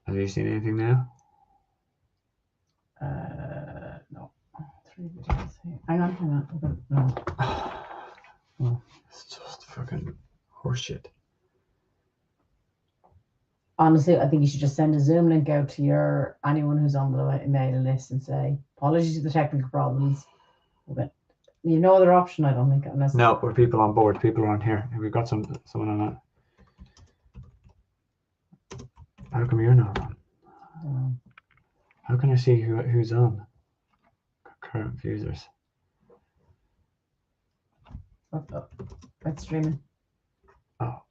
Have you seen anything now? No. 3 videos here. Hang on. No. Well, it's just fucking horseshit. Honestly, I think you should just send a Zoom link out to anyone who's on the mailing list and say, apologies for the technical problems. But you have no other option, I don't think, unless... No, we're people on board. People aren't here. We've got someone on that. How come you're not on? How can I see who's on? Current users. Oh, it's streaming. Oh.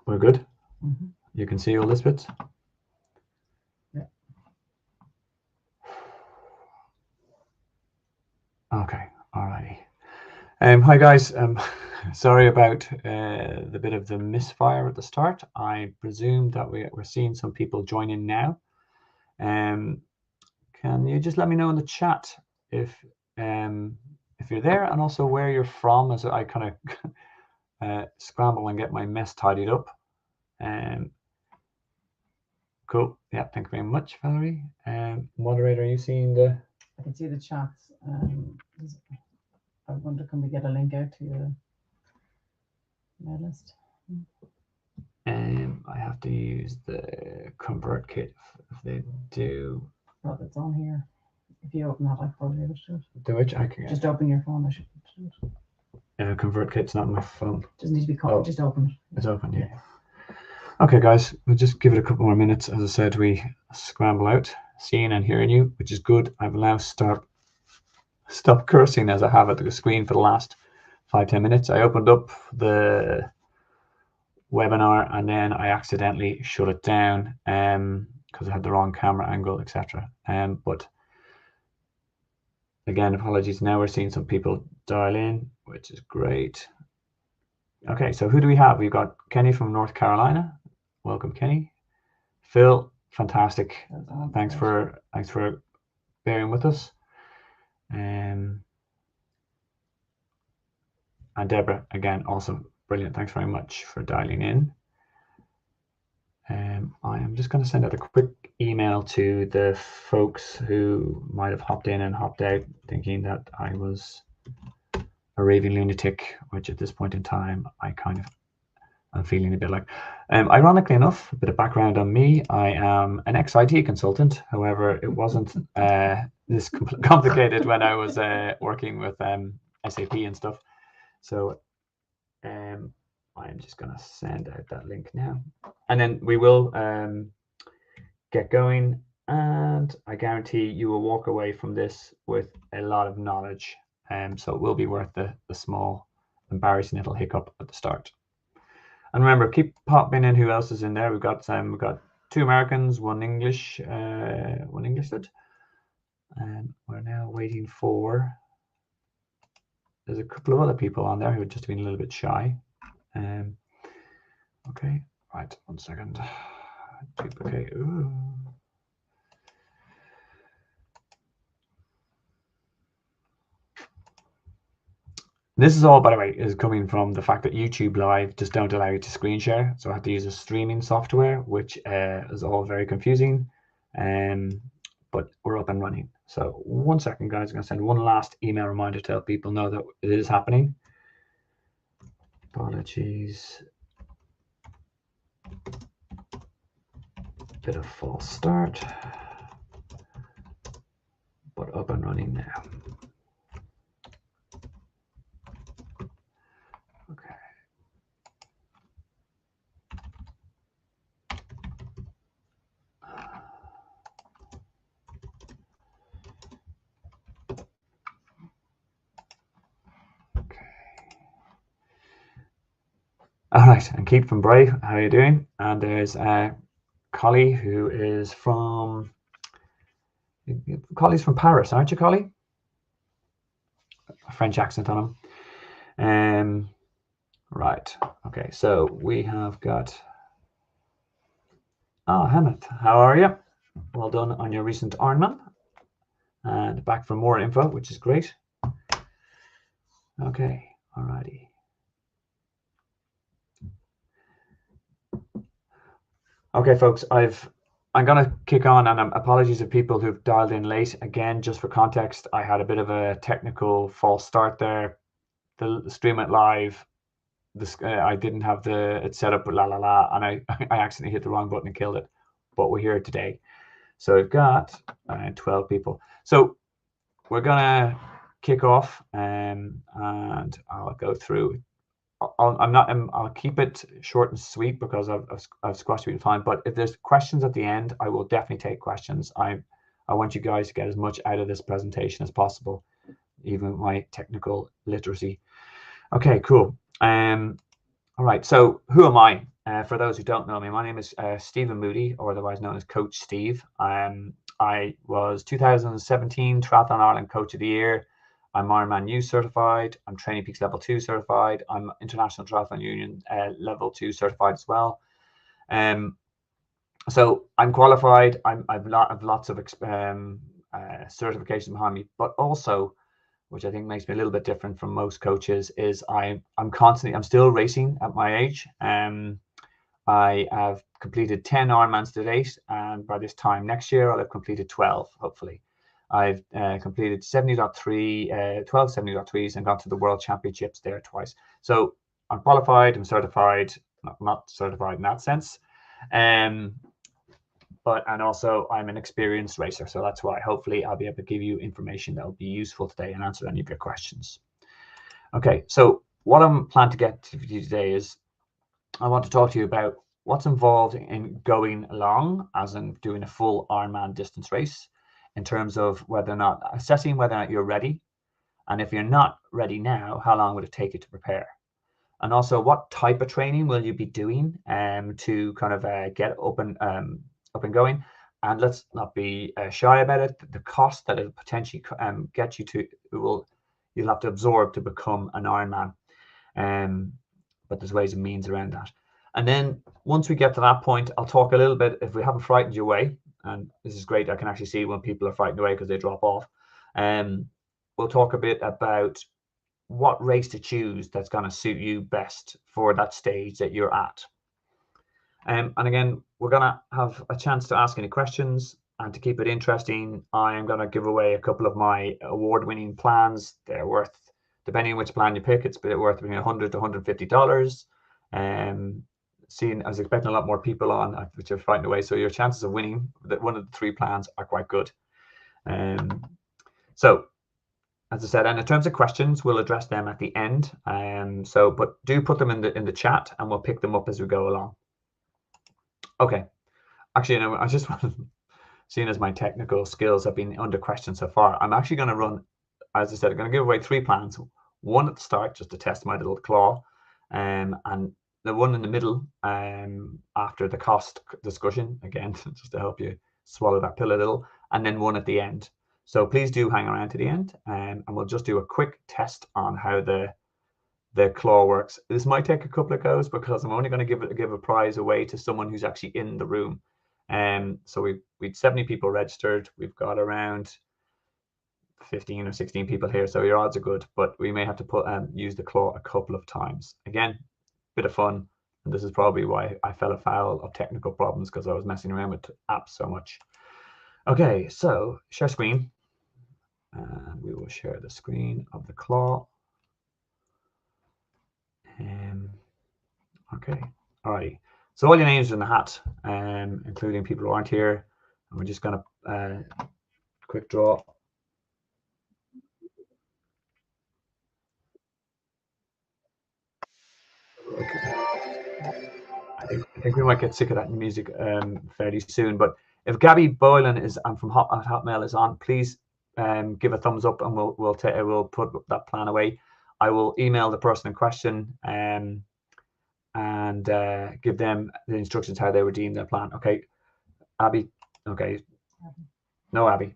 We're good? Mm-hmm. You can see all this bits? Yeah. Okay, alrighty. Hi guys, sorry about the bit of the misfire at the start. I presume that we're seeing some people join in now. Can you just let me know in the chat if you're there, and also where you're from, as I kind of scramble and get my mess tidied up. Cool. Yeah, thank you very much, Valerie. Moderator, are you seeing the... I can see the chats. I wonder, can we get a link out to your mail list? I have to use the ConvertKit if they do. Oh, it's on here. If you open that, I probably able to do it. Do which? I can just open your phone. I should do it. ConvertKit's not on my phone. Doesn't need to be called. Just open it. It's open, yeah. Okay, guys, we'll just give it a couple more minutes. As I said, we scramble out, seeing and hearing you, which is good. I've now stop cursing as I have at the screen for the last 5-10 minutes. I opened up the webinar and then I accidentally shut it down because I had the wrong camera angle, etc. But again, apologies. Now we're seeing some people dial in, which is great. Okay, so who do we have? We've got Kenny from North Carolina. Welcome, Kenny. Phil, fantastic. Thanks for bearing with us. And Deborah, again, awesome, brilliant. Thanks very much for dialing in. I am just going to send out a quick email to the folks who might have hopped in and hopped out thinking that I was a raving lunatic, which at this point in time, I'm feeling a bit like. Ironically enough, a bit of background on me. I am an ex-IT consultant. However, it wasn't this complicated when I was working with SAP and stuff. So I'm just going to send out that link now. And then we will get going. And I guarantee you will walk away from this with a lot of knowledge. So it will be worth the small, embarrassing little hiccup at the start. And remember, keep popping in who else is in there. We've got 2 Americans, 1 English, 1 English. And we're now waiting for... There's a couple of other people on there who have just been a little bit shy. Okay, right, 1 second. Duplicate. Ooh. This is all, by the way, is coming from the fact that YouTube Live just don't allow you to screen share. So I have to use a streaming software, which is all very confusing. But we're up and running. So 1 second, guys. I'm going to send one last email reminder to help people know that it is happening. Apologies. Bit of false start. But up and running now. Okay. All right, and Keith from Bray, how are you doing? And there's Collie, who is from... Collie's from Paris, aren't you, Collie? A French accent on him. Right, okay, so we have got... Oh, Hemant, how are you? Well done on your recent Ironman. And back for more info, which is great. Okay, alrighty. Okay, folks, I'm gonna kick on, and apologies to people who've dialed in late. Again, just for context, I had a bit of a technical false start there. The stream went live. I didn't have it set up, la la la, and I accidentally hit the wrong button and killed it. But we're here today, so we've got 12 people. So we're gonna kick off, and I'll go through. I'll keep it short and sweet because I've squashed through the time. But if there's questions at the end, I will definitely take questions. I want you guys to get as much out of this presentation as possible, even with my technical literacy. Okay, cool. All right. So who am I? For those who don't know me, my name is Stephen Moody, or otherwise known as Coach Steve. I was 2017 Triathlon Ireland Coach of the Year. I'm IRONMAN U certified. I'm Training Peaks Level 2 certified. I'm International Triathlon Union Level 2 certified as well. So I'm qualified. I've lots of certification behind me, but also, which I think makes me a little bit different from most coaches, is I'm still racing at my age. I have completed 10 Ironmans to date, and by this time next year, I'll have completed 12, hopefully. I've completed 70.3, 12 70.3s and gone to the World Championships there twice. So I'm qualified, I'm certified, not certified in that sense. And also I'm an experienced racer. So that's why hopefully I'll be able to give you information that will be useful today and answer any of your questions. Okay, so what I'm planning to get to you today is I want to talk to you about what's involved in going along, as in doing a full Ironman distance race, in terms of assessing whether or not you're ready. And if you're not ready now, how long would it take you to prepare? And also, what type of training will you be doing to kind of get up and going? And let's not be shy about it. The cost that it'll potentially get you to, you'll have to absorb to become an Ironman. But there's ways and means around that. And then once we get to that point, I'll talk a little bit, if we haven't frightened you away, and this is great, I can actually see when people are frightened away because they drop off. We'll talk a bit about what race to choose that's going to suit you best for that stage that you're at. And again, we're going to have a chance to ask any questions, and to keep it interesting, I am going to give away a couple of my award-winning plans. They're worth, depending on which plan you pick, it's worth between $100 to $150. I was expecting a lot more people on, which are frightened away. So your chances of winning one of the three plans are quite good. So as I said, and in terms of questions, we'll address them at the end. But do put them in the chat, and we'll pick them up as we go along. Okay. Actually, I just want to, seeing as my technical skills have been under question so far, I'm actually going to run, as I said, I'm going to give away three plans. One at the start, just to test my little claw, and the one in the middle after the cost discussion, again, just to help you swallow that pill a little, and then one at the end. So please do hang around to the end, and we'll just do a quick test on how the claw works. This might take a couple of goes because I'm only going to give a prize away to someone who's actually in the room. So we've 70 people registered. We've got around 15 or 16 people here, so your odds are good, but we may have to use the claw a couple of times. Again, bit of fun, and this is probably why I fell afoul of technical problems, because I was messing around with apps so much. Okay, so share screen, and we will share the screen of the claw. Okay, all right. So all your names are in the hat, including people who aren't here, and we're just gonna quick draw. Okay. I think we might get sick of that music fairly soon. But if Gabby Boylan is from Hotmail is on, please give a thumbs up, and we'll put that plan away. I will email the person in question and give them the instructions how they redeem their plan. Okay, Abby. Okay, no Abby.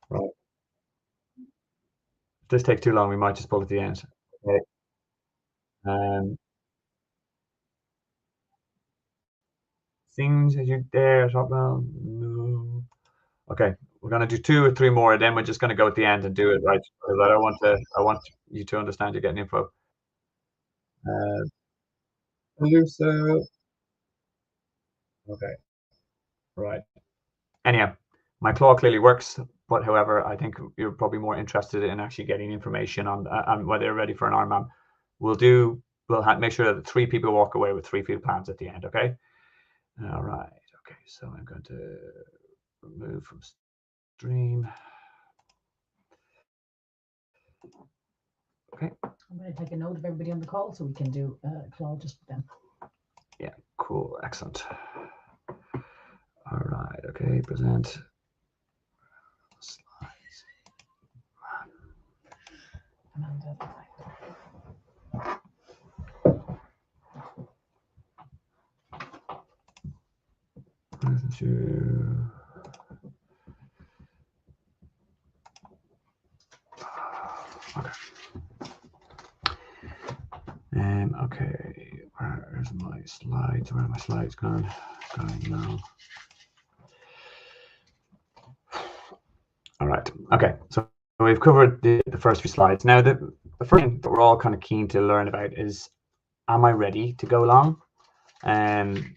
Right. If this takes too long, we might just pull at the end. Okay. Things that you dare talk about? No. Okay, we're gonna do 2 or 3 more, and then we're just gonna go at the end and do it right, because I want you to understand you're getting info. Luso. Okay. Right. Anyhow, my claw clearly works, but however, I think you're probably more interested in actually getting information on whether they're ready for an Ironman. We'll make sure that 3 people walk away with 3 field plans at the end. Okay. All right. Okay. So I'm going to remove from stream. Okay. I'm going to take a note of everybody on the call so we can do a call just for them. Yeah. Cool. Excellent. All right. Okay. Present slides. Okay, where's my slides? Where are my slides gone? Going now. All right. Okay, so we've covered the first few slides. Now, the first thing that we're all kind of keen to learn about is, am I ready to go long? And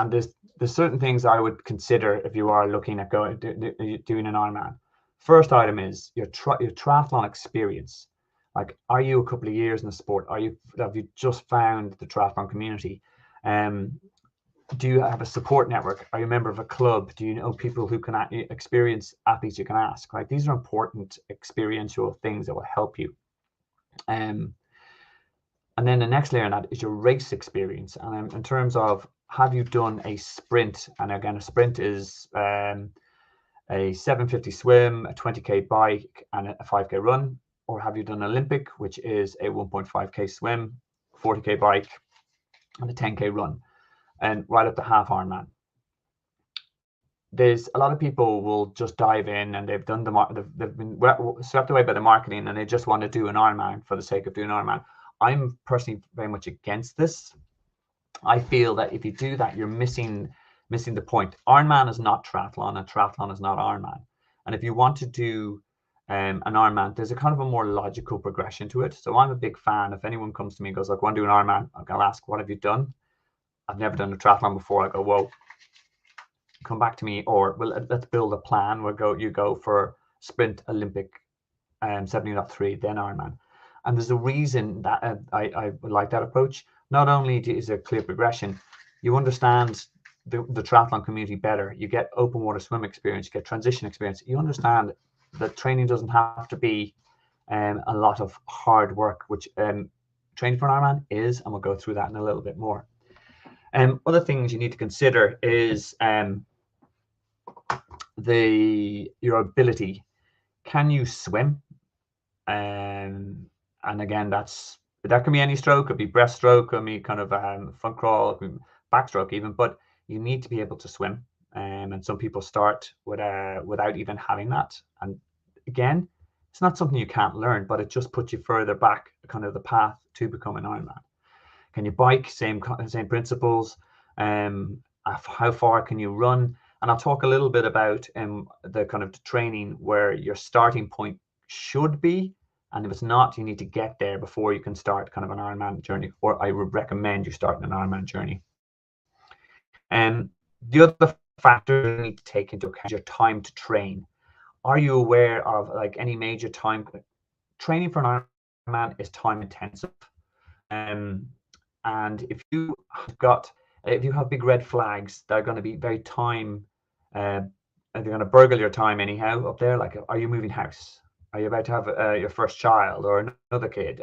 there's certain things I would consider if you are looking at doing an Ironman. First item is your triathlon experience. Like, are you a couple of years in the sport? Have you just found the triathlon community? Do you have a support network? Are you a member of a club? Do you know people who can experience athletes you can ask? Right, these are important experiential things that will help you. And then the next layer in that is your race experience. And in terms of, have you done a sprint? And again, a sprint is a 750 swim, a 20K bike, and a 5K run. Or have you done Olympic, which is a 1.5K swim, 40K bike, and a 10K run, and right up to half Ironman. There's a lot of people will just dive in and they've been swept away by the marketing and they just want to do an Ironman for the sake of doing an Ironman. I'm personally very much against this. I feel that if you do that, you're missing the point. Ironman is not triathlon, and triathlon is not Ironman. And if you want to do an Ironman, there's a kind of a more logical progression to it. So I'm a big fan. If anyone comes to me and goes, like, I want to do an Ironman, I'll ask, what have you done? I've never done a triathlon before. I go, whoa, come back to me, or well, let's build a plan. You go for sprint, Olympic, 70.3, then Ironman. And there's a reason that I like that approach. Not only is there clear progression, you understand the triathlon community better. You get open water swim experience, you get transition experience. You understand that training doesn't have to be a lot of hard work, which training for an Ironman is, and we'll go through that in a little bit more. Other things you need to consider is your ability. Can you swim? And again, that can be any stroke. It could be breaststroke, it can be kind of front crawl, it can be backstroke even, but you need to be able to swim. And some people start without even having that. And again, it's not something you can't learn, but it just puts you further back, kind of the path to become an Ironman. Can you bike? Same principles. How far can you run? And I'll talk a little bit about the kind of training where your starting point should be, and if it's not, you need to get there before you can start kind of an Ironman journey. Or I would recommend you starting an Ironman journey. And the other factor you need to take into account is your time to train. Are you aware of like any major time? Training for an Ironman is time intensive. And if you have big red flags that are going to be very they're going to burgle your time anyhow up there. Like, are you moving house? Are you about to have your first child or another kid?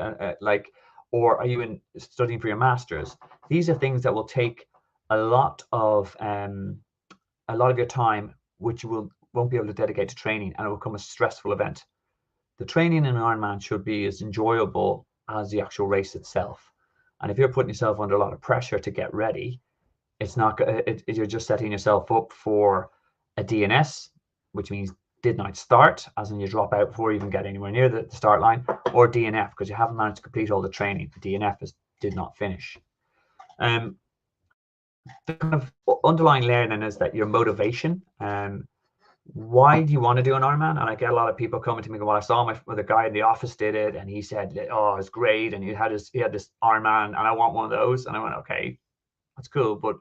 Or are you studying for your master's? These are things that will take a lot of your time, which you won't be able to dedicate to training, and it will become a stressful event. The training in an Ironman should be as enjoyable as the actual race itself. And if you're putting yourself under a lot of pressure to get ready, you're just setting yourself up for a DNS, which means did not start, as in you drop out before you even get anywhere near the start line, or DNF, because you haven't managed to complete all the training. The DNF did not finish. The kind of underlying learning is that your motivation. Why do you want to do an Ironman? And I get a lot of people coming to me, well, I saw the guy in the office did it, and he said, oh, it's great, and he had this Ironman, and I want one of those. And I went, okay, that's cool, but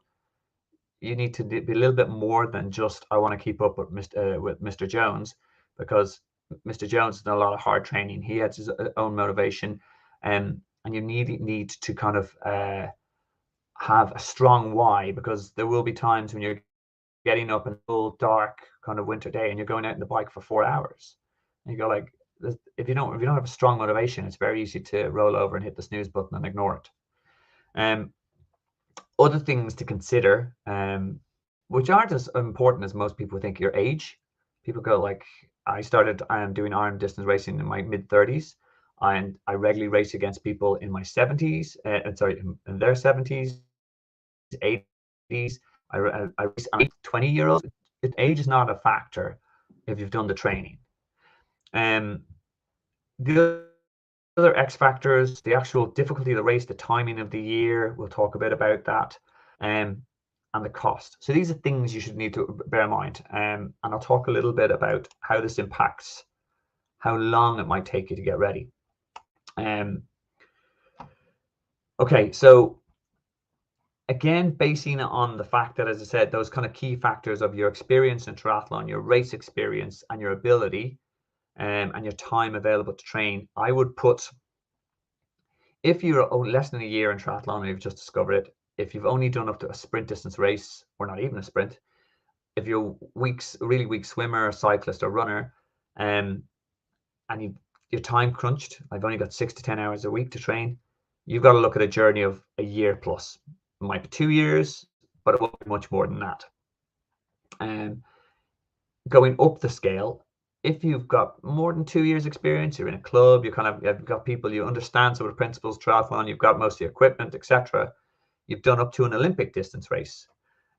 you need to be a little bit more than just, I want to keep up with Mr. Jones, because Mr. Jones has done a lot of hard training. He has his own motivation, and you need to kind of have a strong why, because there will be times when you're getting up in a full dark kind of winter day and you're going out on the bike for 4 hours. And you go like, if you don't have a strong motivation, it's very easy to roll over and hit the snooze button and ignore it. Other things to consider, which aren't as important as most people think, your age. People go like, I started doing iron distance racing in my mid-30s, and I regularly race against people in my 70s, in their 70s, 80s. I race 20-year-olds. Age is not a factor if you've done the training. The other X factors, the actual difficulty of the race, the timing of the year, we'll talk a bit about that, and the cost. So these are things you should need to bear in mind, and I'll talk a little bit about how this impacts how long it might take you to get ready. Okay, so again, basing it on the fact that, as I said, those kind of key factors of your experience in triathlon, your race experience, and your ability, and your time available to train, I would put, if you're less than a year in triathlon and you've just discovered it, if you've only done up to a sprint distance race, or not even a sprint, if you're a really weak swimmer, or cyclist, or runner, and you're time crunched, I've only got 6 to 10 hours a week to train, you've got to look at a journey of a year plus. It might be 2 years, but it won't be much more than that. Going up the scale, if you've got more than 2 years experience, you're in a club, you've got people, you understand some of the principles of triathlon, you've got most of the equipment, etc. You've done up to an Olympic distance race,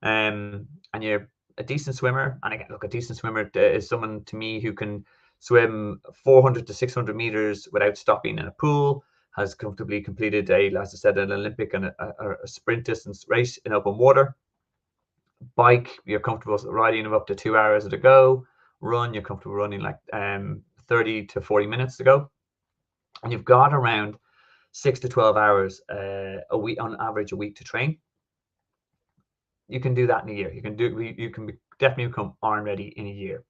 and you're a decent swimmer. And again, look, a decent swimmer is someone, to me, who can swim 400 to 600 meters without stopping in a pool, has comfortably completed as I said, an Olympic and a sprint distance race in open water. Bike, you're comfortable riding up to 2 hours at a go. Run, you're comfortable running like 30 to 40 minutes to go. And you've got around 6 to 12 hours a week, on average, a week to train. You can do that in a year. You can definitely become iron ready in a year.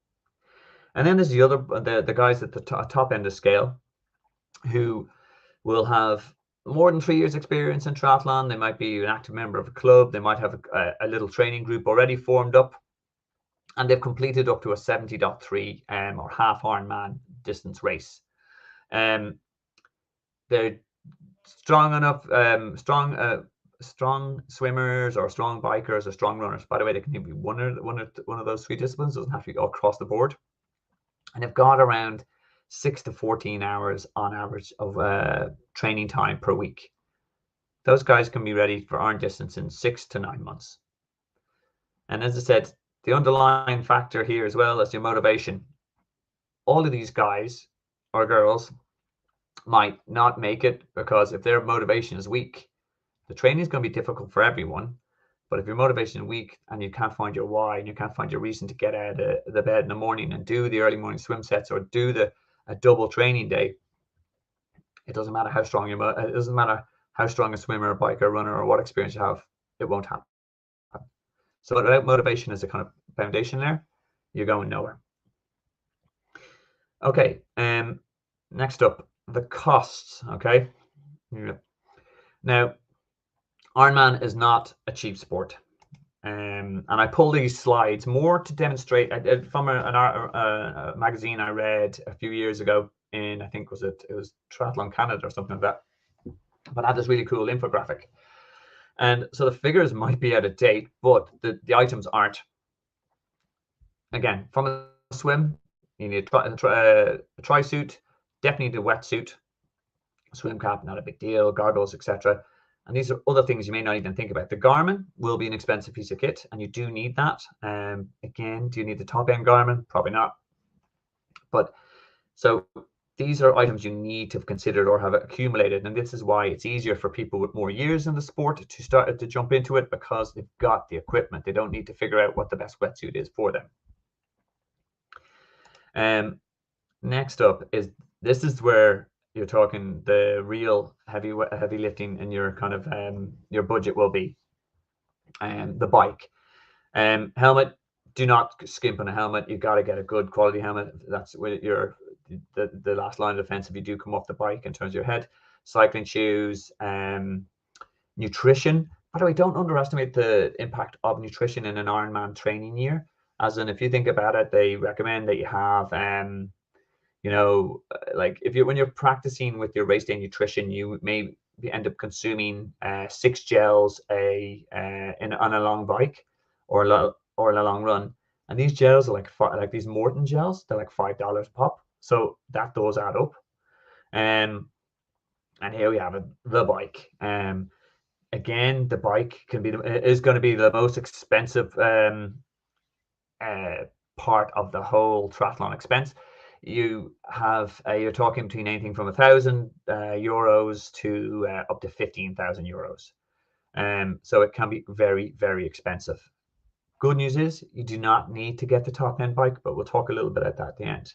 And then there's the guys at the top end of the scale, who will have more than 3 years experience in triathlon. They might be an active member of a club. They might have a little training group already formed up, and they've completed up to a 70.3 or half Ironman distance race. They're strong enough, strong swimmers, or strong bikers, or strong runners. By the way, they can be one of those three disciplines. It doesn't have to be all across the board. And they've got around 6 to 14 hours on average of training time per week. Those guys can be ready for iron distance in 6 to 9 months. And as I said, the underlying factor here as well is your motivation. All of these guys or girls might not make it, because if their motivation is weak, the training is going to be difficult for everyone. But if your motivation is weak and you can't find your why, and you can't find your reason to get out of the bed in the morning and do the early morning swim sets, or do a double training day, it doesn't matter how strong it doesn't matter how strong a swimmer, biker, runner, or what experience you have, it won't happen. So without motivation as a kind of foundation there, you're going nowhere. Okay, next up, the costs. Okay, now Ironman is not a cheap sport, and I pull these slides more to demonstrate from a magazine I read a few years ago in, I think it was Triathlon Canada or something like that, but I had this really cool infographic. And so the figures might be out of date, but the items aren't. Again, from a swim, you need a tri-suit, definitely need a wetsuit, swim cap, not a big deal, goggles, etc. And these are other things you may not even think about. The Garmin will be an expensive piece of kit, and you do need that. Again, do you need the top end Garmin? Probably not. But so these are items you need to have considered or have accumulated, and this is why it's easier for people with more years in the sport to start to jump into it, because they've got the equipment. They don't need to figure out what the best wetsuit is for them. Next up is, this is where you're talking the real heavy lifting in your kind of your budget will be, the bike. Helmet, do not skimp on a helmet. You've got to get a good quality helmet. That's where you're the last line of defense if you do come off the bike in terms of your head. Cycling shoes, nutrition. By the way, don't underestimate the impact of nutrition in an Ironman training year. As in, if you think about it, they recommend that you have, like when you're practicing with your race day nutrition, you may end up consuming 6 gels on a long bike or a long run. And these gels are like these Morton gels. They're like $5 pop. So that does add up. And here we have it, the bike. Again, the bike is going to be the most expensive part of the whole triathlon expense. You have you're talking between anything from 1,000 euros to up to 15,000 euros. So it can be very, very expensive. Good news is you do not need to get the top end bike, but we'll talk a little bit about that at the end.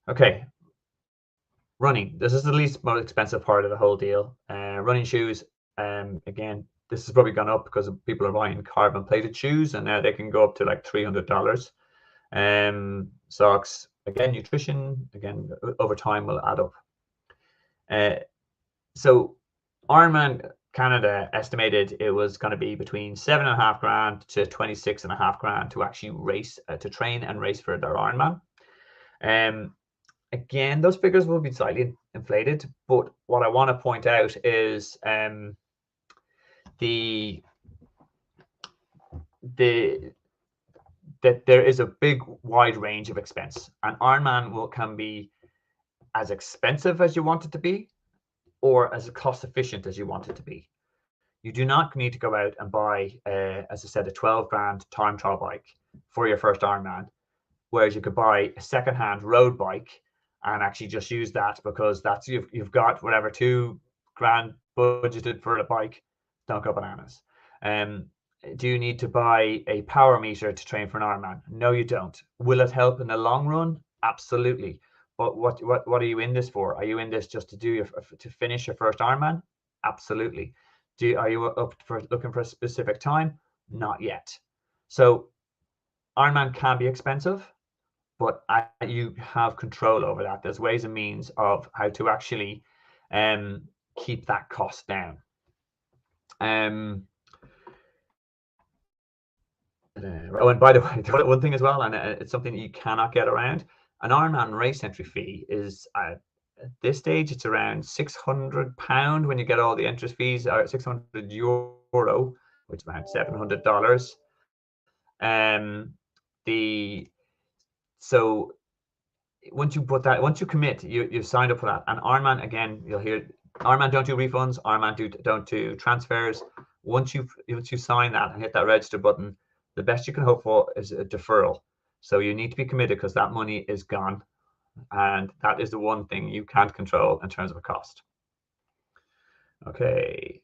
Okay, running. This is the least most expensive part of the whole deal. Running shoes. Again, this has probably gone up because people are buying carbon plated shoes, and now they can go up to like $300. Socks, again, nutrition, again, over time will add up. So Ironman Canada estimated it was going to be between $7,500 to $26,500 to actually race, to train and race for their Ironman. Again, those figures will be slightly inflated, but what I want to point out is that there is a big wide range of expense. An Ironman can be as expensive as you want it to be, or as cost efficient as you want it to be. You do not need to go out and buy, as I said, a 12 grand time trial bike for your first Ironman, whereas you could buy a secondhand road bike and actually just use that because that's you've got whatever 2 grand budgeted for the bike. Don't go bananas. Do you need to buy a power meter to train for an Ironman? No, you don't. Will it help in the long run? Absolutely. But what are you in this for? Are you in this just to finish your first Ironman? Absolutely. Are you looking for a specific time? Not yet. So Ironman can be expensive, but you have control over that. There's ways and means of how to actually keep that cost down. Oh, and by the way, one thing as well, and it's something that you cannot get around. An Ironman race entry fee is at this stage it's around £600 when you get all the entry fees, or €600, which is around $700. So once you commit, you've signed up for that. And Ironman, again, you'll hear Ironman don't do refunds. Ironman don't do transfers. Once you sign that and hit that register button, the best you can hope for is a deferral. So you need to be committed because that money is gone, and that is the one thing you can't control in terms of a cost. Okay,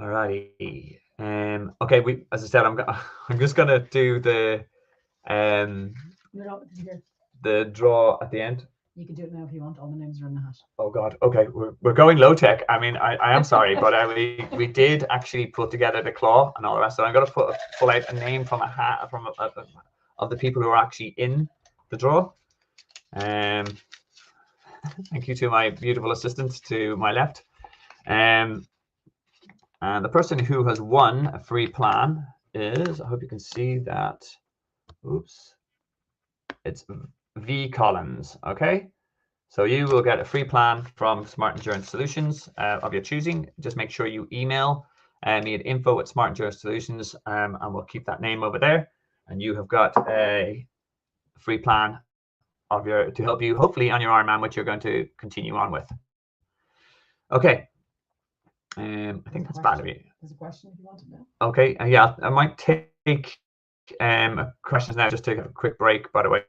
alrighty. Okay, as I said, I'm just gonna do the draw at the end. You can do it now if you want. All the names are in the hat. Oh God. Okay, we're going low tech. I mean, I am sorry, but we did actually put together the claw and all the rest. So I'm going to pull out a name from a hat of the people who are actually in the draw. Thank you to my beautiful assistant to my left. And the person who has won a free plan is, I hope you can see that. Oops. It's V Collins. Okay. So you will get a free plan from Smart Endurance Solutions of your choosing. Just make sure you email me at info@smartendurance-solutions, and we'll keep that name over there. And you have got a free plan to help you, hopefully, on your Ironman, which you're going to continue on with. Okay. I think that's bad of you. There's a question if you want to know. Okay. Yeah, I might take questions now. Just take a quick break, by the way.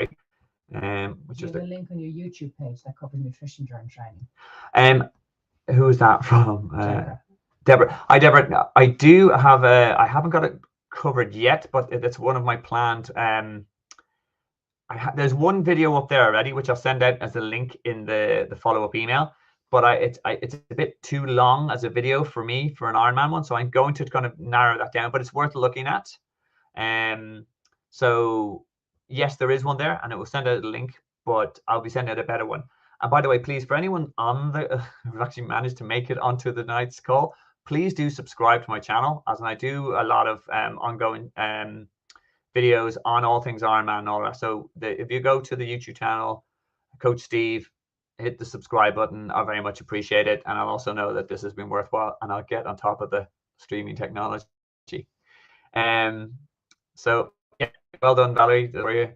Which is the link on your YouTube page that covers nutrition during training. Who is that from? Deborah. Hi, Deborah. I do have I haven't got it covered yet, but it's one of my planned. There's one video up there already, which I'll send out as a link in the follow-up email. But it's a bit too long as a video for me for an Ironman one, so I'm going to kind of narrow that down. But it's worth looking at. So yes, there is one there, and it will send out a link, but I'll be sending out a better one. And by the way, please, for anyone on the who've actually managed to make it onto the night's call, please do subscribe to my channel, as I do a lot of ongoing videos on all things Ironman and all that. So if you go to the YouTube channel, Coach Steve, hit the subscribe button. I very much appreciate it, and I'll also know that this has been worthwhile, and I'll get on top of the streaming technology. So yeah, well done, Valerie.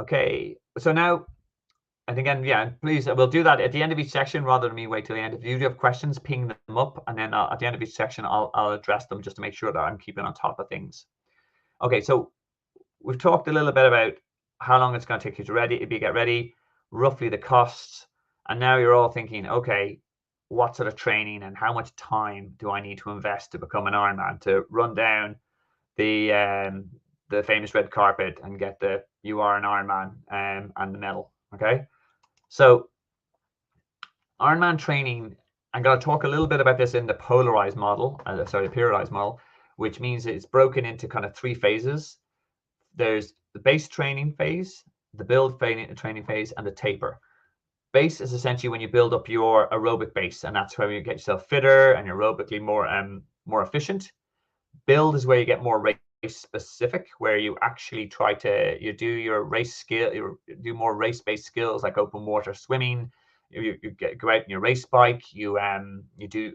Okay, so now, and again, yeah, please, we'll do that at the end of each section rather than me wait till the end. If you do have questions, ping them up, and then at the end of each section, I'll address them just to make sure that I'm keeping on top of things. Okay, so we've talked a little bit about how long it's going to take you to get ready, roughly the costs, and now you're all thinking, okay, what sort of training and how much time do I need to invest to become an Ironman, to run down the famous red carpet and get the "You are an Ironman" and the medal. Okay, so Ironman training, I'm going to talk a little bit about this in the polarized model, the periodized model, which means it's broken into kind of 3 phases. There's the base training phase, the build training phase, and the taper. Base is essentially when you build up your aerobic base, and that's where you get yourself fitter and aerobically more efficient. Build is where you get more race specific, where you actually do your race skill, you do more race-based skills like open water swimming. You go out in your race bike. You do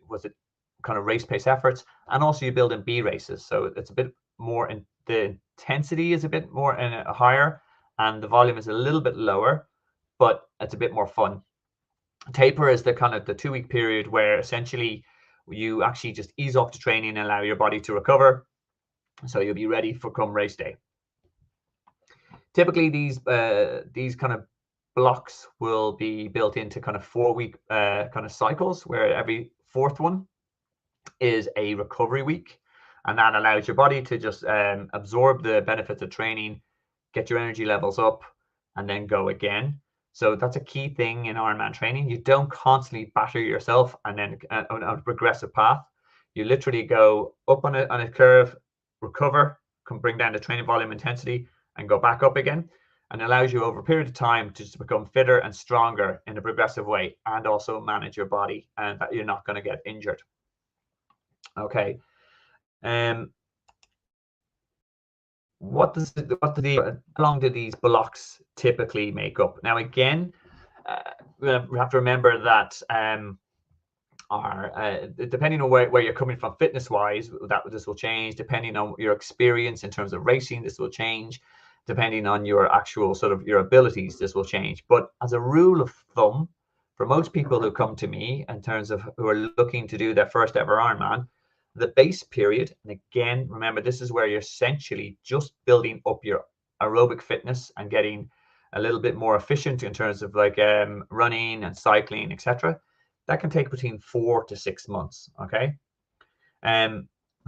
kind of race-based efforts, and also you build in B races. So it's a bit more the intensity is a bit more higher, and the volume is a little bit lower, but it's a bit more fun. Taper is the kind of the 2-week period where essentially you actually just ease off the training and allow your body to recover, so you'll be ready for come race day. Typically, these kind of blocks will be built into kind of 4-week kind of cycles, where every 4th one is a recovery week, and that allows your body to just absorb the benefits of training, get your energy levels up, and then go again. So that's a key thing in Ironman training. You don't constantly batter yourself and then on a progressive path. You literally go up on a curve, recover, can bring down the training volume intensity, and go back up again, and allows you over a period of time to just become fitter and stronger in a progressive way, and also manage your body, and that you're not going to get injured. Okay. How long do these blocks typically make up? Now, again, we have to remember that depending on where you're coming from fitness wise, this will change. Depending on your experience in terms of racing, this will change. Depending on your actual sort of your abilities, this will change. But as a rule of thumb, for most people who come to me in terms of who are looking to do their first ever Ironman, the base period, and again, remember, this is where you're essentially just building up your aerobic fitness and getting a little bit more efficient in terms of like running and cycling, etc. That can take between 4 to 6 months. Okay.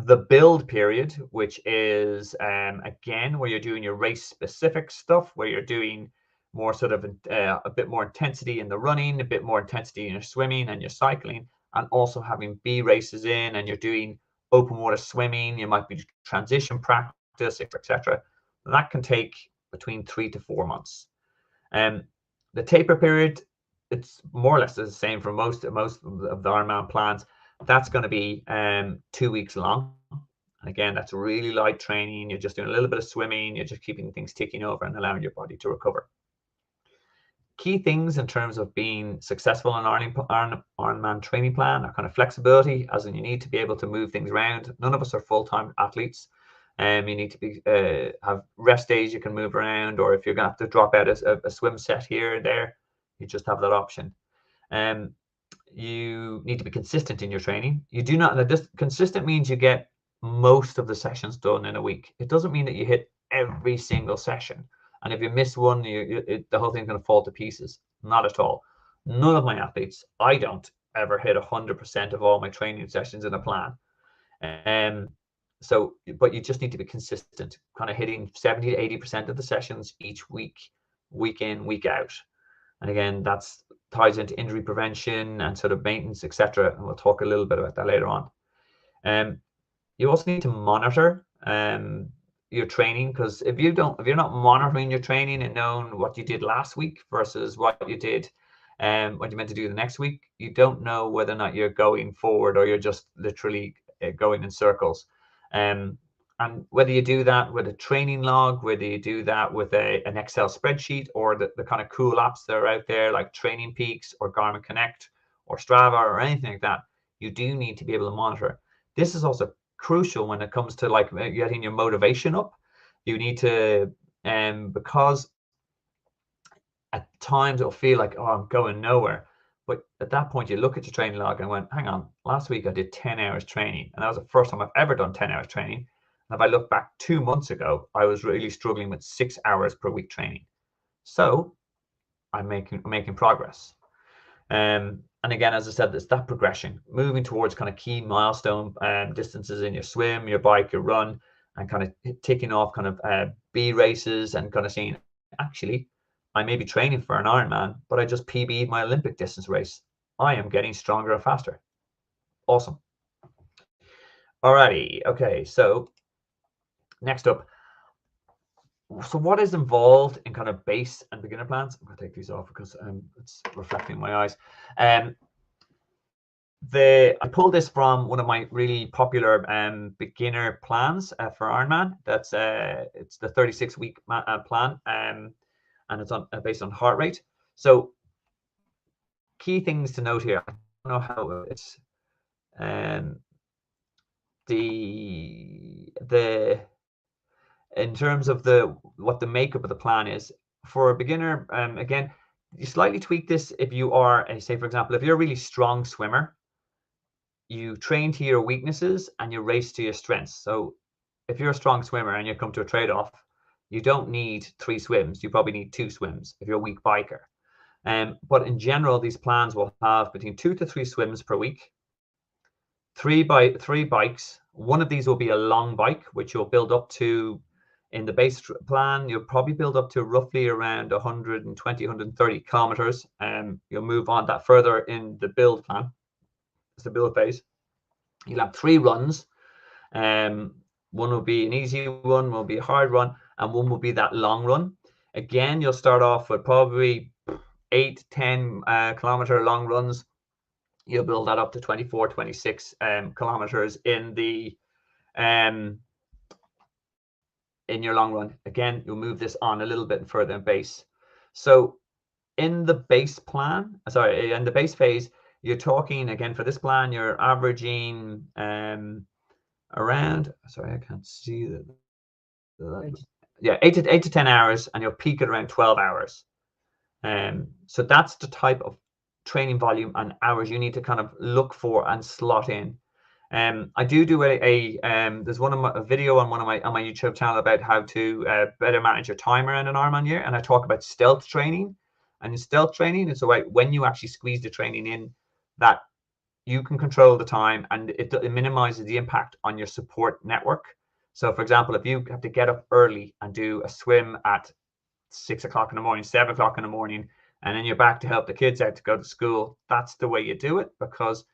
The build period, which is again where you're doing your race specific stuff, where you're doing more sort of a bit more intensity in the running, a bit more intensity in your swimming and your cycling, and also having B races in, and you're doing open water swimming, you might be transition practice, etc. That can take between 3 to 4 months. The taper period, it's more or less the same for most of the Ironman plans. That's going to be 2 weeks long. And again, that's really light training. You're just doing a little bit of swimming. You're just keeping things ticking over and allowing your body to recover. Key things in terms of being successful in Ironman training plan are kind of flexibility, as in you need to be able to move things around. None of us are full-time athletes. You need to be have rest days you can move around, or if you're going to have to drop out a swim set here and there, you just have that option. You need to be consistent in your training. You do not, consistent means you get most of the sessions done in a week. It doesn't mean that you hit every single session. And if you miss one, the whole thing's going to fall to pieces. Not at all. None of my athletes, I don't ever hit 100% of all my training sessions in a plan. But you just need to be consistent, kind of hitting 70 to 80% of the sessions each week, week in, week out. And again, that's ties into injury prevention and sort of maintenance, etc. And we'll talk a little bit about that later on. You also need to monitor your training, because if you're not monitoring your training and knowing what you did last week versus what you did what you meant to do the next week, you don't know whether or not you're going forward or you're just literally going in circles. And whether you do that with a training log, whether you do that with an Excel spreadsheet, or the kind of cool apps that are out there like Training Peaks or Garmin Connect or Strava or anything like that, you do need to be able to monitor. This is also crucial when it comes to like getting your motivation up. You need to, because at times it'll feel like, oh, I'm going nowhere. But at that point, you look at your training log and went, hang on, last week I did 10 hours training. And that was the first time I've ever done 10 hours training. And if I look back 2 months ago, I was really struggling with 6 hours per week training. So I'm making progress. And again, as I said, it's that progression, moving towards kind of key milestone distances in your swim, your bike, your run, and kind of ticking off kind of B races and kind of saying, actually, I may be training for an Ironman, but I just PB'd my Olympic distance race. I am getting stronger and faster. Awesome. Alrighty. Okay. So next up. So what is involved in kind of base and beginner plans? I'm going to take these off because it's reflecting in my eyes. I pulled this from one of my really popular beginner plans for Ironman. That's it's the 36-week plan, and it's based on heart rate. So key things to note here. I don't know how it's the in terms of what the makeup of the plan is for a beginner. Again, you slightly tweak this if you are, say for example, if you're a really strong swimmer, you train to your weaknesses and you race to your strengths. So if you're a strong swimmer and you come to a trade-off, you don't need 3 swims, you probably need 2 swims if you're a weak biker. But in general, these plans will have between 2 to 3 swims per week, 3 bikes. One of these will be a long bike, which you'll build up to. In the base plan, you'll probably build up to roughly around 120, 130 kilometers. You'll move on that further in the build plan. It's the build phase. You'll have 3 runs. One will be an easy one, will be a hard run, and one will be that long run. Again, you'll start off with probably 8, 10 kilometer long runs. You'll build that up to 24, 26 kilometers in the in your long run. Again, you'll move this on a little bit further in base. So in the base plan, sorry, in the base phase, you're talking, again, for this plan, you're averaging around, sorry, I can't see that. Yeah, 8 to 10 hours, and you'll peak at around 12 hours. So that's the type of training volume and hours you need to kind of look for and slot in. I do there's a video on my YouTube channel about how to better manage your timer in an Ironman year, and I talk about stealth training. And in stealth training, it's about when you actually squeeze the training in, that you can control the time, and it minimizes the impact on your support network. So, for example, if you have to get up early and do a swim at 6 o'clock in the morning, 7 o'clock in the morning, and then you're back to help the kids out to go to school, that's the way you do it, because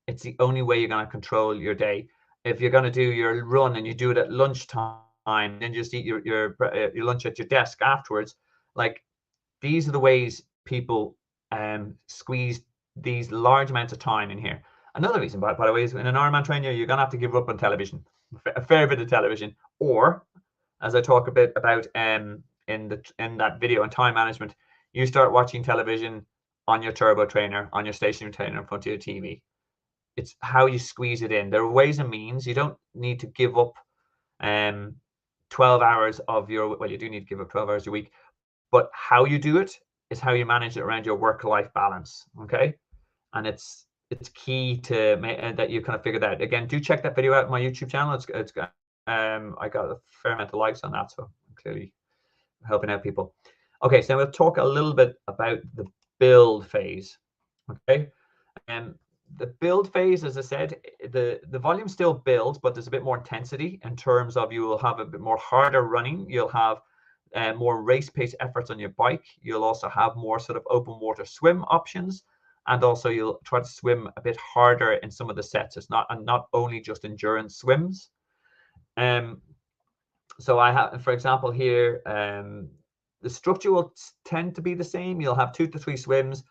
it's the only way you're going to control your day. If you're going to do your run and you do it at lunchtime, and just eat your lunch at your desk afterwards, like, these are the ways people squeeze these large amounts of time in here. Another reason, by the way, is in an Ironman trainer, you're going to have to give up on television, a fair bit of television, or, as I talk a bit about in that video on time management, you start watching television on your turbo trainer, on your stationary trainer in front of your TV. It's how you squeeze it in. There are ways and means. You don't need to give up 12 hours of your, well, you do need to give up 12 hours a week, but how you do it is how you manage it around your work-life balance. Okay, and it's key to that you kind of figure that out. Again, do check that video out on my YouTube channel. It's I got a fair amount of likes on that, so I'm clearly helping out people. Okay, so we'll talk a little bit about the build phase. Okay, and the build phase, as I said, the volume still builds, but there's a bit more intensity in terms of you will have a bit more harder running. You'll have more race pace efforts on your bike. You'll also have more sort of open water swim options, and also you'll try to swim a bit harder in some of the sets. It's not only just endurance swims. So I have, for example, here, the structure will tend to be the same. You'll have 2 to 3 swims,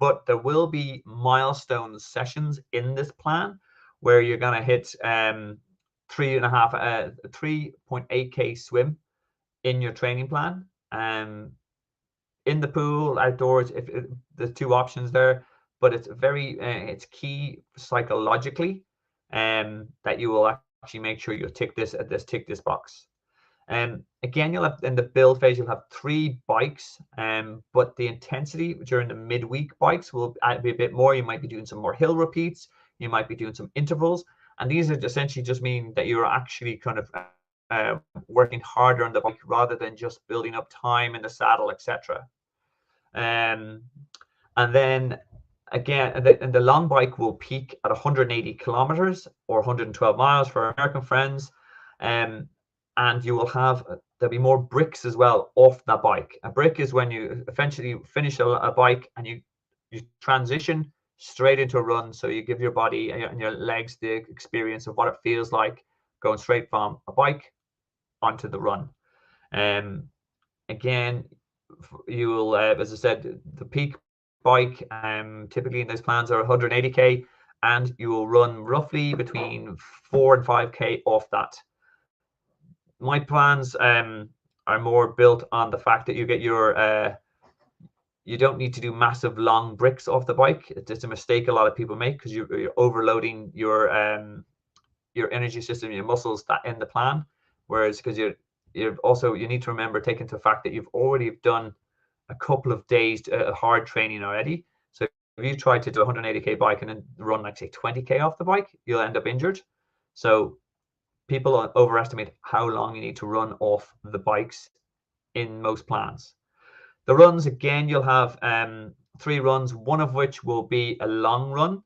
but there will be milestone sessions in this plan where you're going to hit 3.8k swim in your training plan. In the pool, outdoors, if there's 2 options there, but it's very it's key psychologically that you will actually make sure you tick this box. Again, you'll have in the build phase, you'll have 3 bikes, but the intensity during the midweek bikes will be a bit more. You might be doing some more hill repeats, you might be doing some intervals, and these are essentially just mean that you're actually kind of working harder on the bike rather than just building up time in the saddle, etc. And then again, and the long bike will peak at 180 kilometers or 112 miles for American friends. And you will have, there'll be more bricks as well off that bike. A brick is when you eventually finish a bike and you transition straight into a run. So you give your body and your legs the experience of what it feels like going straight from a bike onto the run. Again, you will, as I said, the peak bike typically in those plans are 180k, and you will run roughly between 4 and 5k off that. My plans are more built on the fact that you get your you don't need to do massive long bricks off the bike. It's a mistake a lot of people make because you're overloading your energy system, your muscles that in the plan. Whereas because you need to remember, take into the fact that you've already done a couple of days hard training already. So if you try to do a 180k bike and then run like say 20k off the bike, you'll end up injured. So people overestimate how long you need to run off the bikes in most plans. The runs, again, you'll have 3 runs, one of which will be a long run.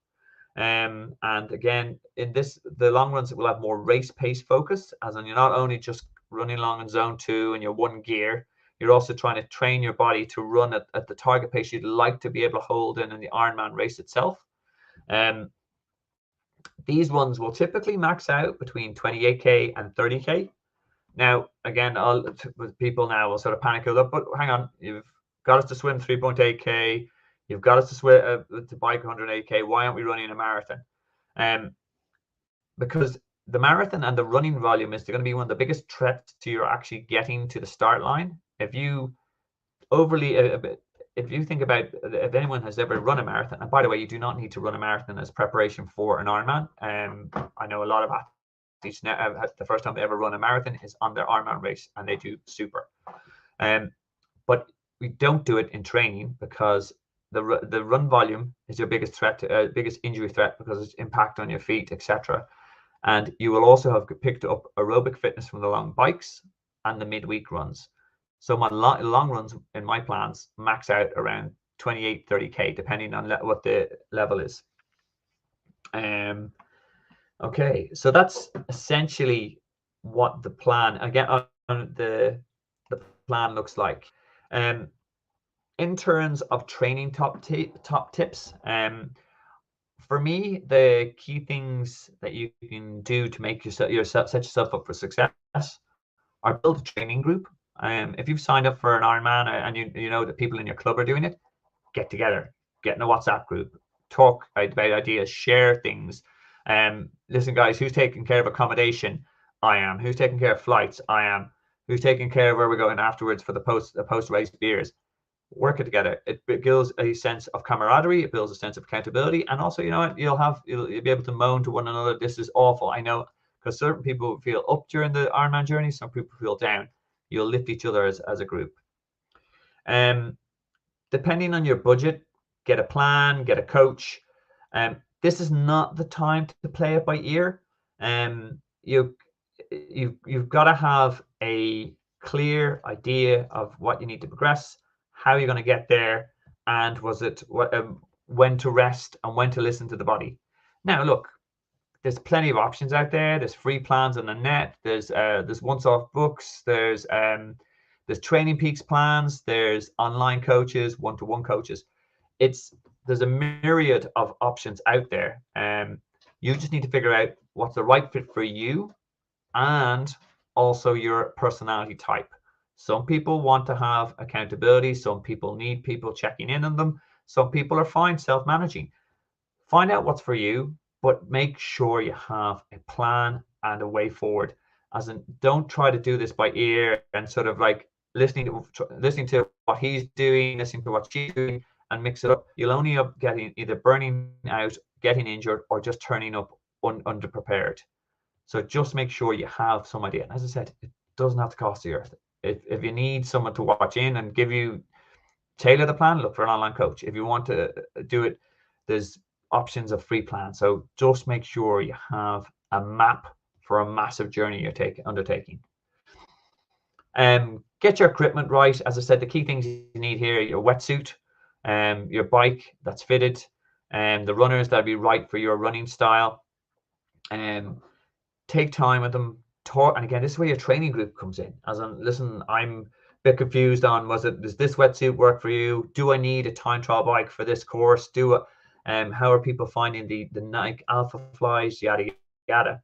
And again, in this, the long runs will have more race pace focus, as in you're not only just running along in zone 2 and your 1 gear, you're also trying to train your body to run at the target pace you'd like to be able to hold in the Ironman race itself. These ones will typically max out between 28k and 30k. Now, again, people now will sort of panic a little, but hang on, you've got us to swim 3.8k, you've got us to swim to bike 108k. Why aren't we running a marathon? Because the marathon and the running volume is going to be one of the biggest threats to your actually getting to the start line. If you if you think about, if anyone has ever run a marathon, and by the way, you do not need to run a marathon as preparation for an Ironman. I know a lot of athletes now, the first time they ever run a marathon is on their Ironman race, and they do super. But we don't do it in training because the run volume is your biggest threat, biggest injury threat, because it's impact on your feet, etc. And you will also have picked up aerobic fitness from the long bikes and the midweek runs. So my long runs in my plans max out around 28, 30k, depending on what the level is. Okay, so that's essentially what the plan, again, the plan looks like. In terms of training top tips, for me, the key things that you can do to make set yourself up for success are build a training group. If you've signed up for an Ironman and you know that people in your club are doing it, get together, get in a WhatsApp group, talk about ideas, share things. Listen, guys, who's taking care of accommodation? I am. Who's taking care of flights? I am. Who's taking care of where we're going afterwards for the post race beers? Work it together. It builds a sense of camaraderie. It builds a sense of accountability, and also, you know what, you'll be able to moan to one another. This is awful. I know, because certain people feel up during the Ironman journey, some people feel down. You'll lift each other as a group. Depending on your budget, get a plan, get a coach. This is not the time to play it by ear. You've got to have a clear idea of what you need to progress, how you're going to get there, and when to rest and when to listen to the body. Now, look, there's plenty of options out there. There's free plans on the net. There's once-off books. There's Training Peaks plans. There's online coaches, one-to-one coaches. There's a myriad of options out there. You just need to figure out what's the right fit for you, and also your personality type. Some people want to have accountability. Some people need people checking in on them. Some people are fine self-managing. Find out what's for you, but make sure you have a plan and a way forward. As in, don't try to do this by ear and sort of like listening to what he's doing, listening to what she's doing, and mix it up. You'll only end up getting either burning out, getting injured, or just turning up underprepared. So just make sure you have some idea. And as I said, it doesn't have to cost the earth. If you need someone to watch in and give you tailor the plan, look for an online coach. If you want to do it, there's options of free plans. So just make sure you have a map for a massive journey you're undertaking. Get your equipment right. As I said, the key things you need here: your wetsuit, your bike that's fitted, and the runners that'll be right for your running style. Take time with them. Talk, and again, this is where your training group comes in. As in, listen, I'm a bit confused on, does this wetsuit work for you? Do I need a time trial bike for this course? How are people finding the Nike Alpha Flies? Yada yada.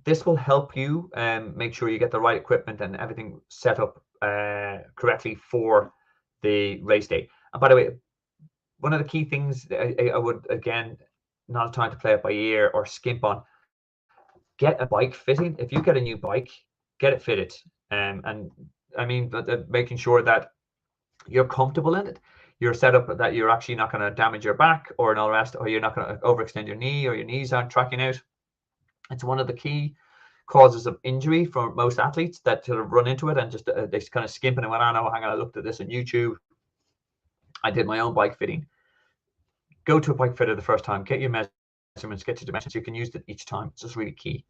This will help you make sure you get the right equipment and everything set up correctly for the race day. And by the way, one of the key things I would, again, not trying to play it by ear or skimp on, get a bike fitting. If you get a new bike, get it fitted. And I mean, but making sure that you're comfortable in it. You're set up that you're actually not going to damage your back or all the rest, or you're not going to overextend your knee, or your knees aren't tracking out. It's one of the key causes of injury for most athletes that sort of run into it and just they kind of skimp and went, oh no, hang on, I looked at this on YouTube. I did my own bike fitting. Go to a bike fitter the first time, get your measurements, get your dimensions. You can use it each time. It's just really key.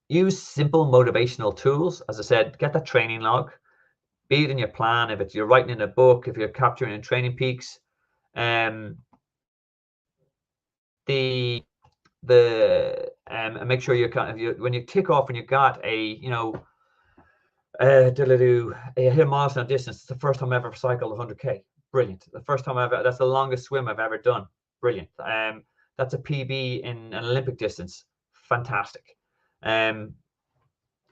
Use simple motivational tools. As I said, get that training log, be it in your plan, if it's you're writing in a book, if you're capturing in training peaks. Make sure you're kind of, when you tick off, when you got a hit a milestone distance, it's the first time I ever cycled 100k. Brilliant. The first time that's the longest swim I've ever done. Brilliant. That's a PB in an Olympic distance. Fantastic.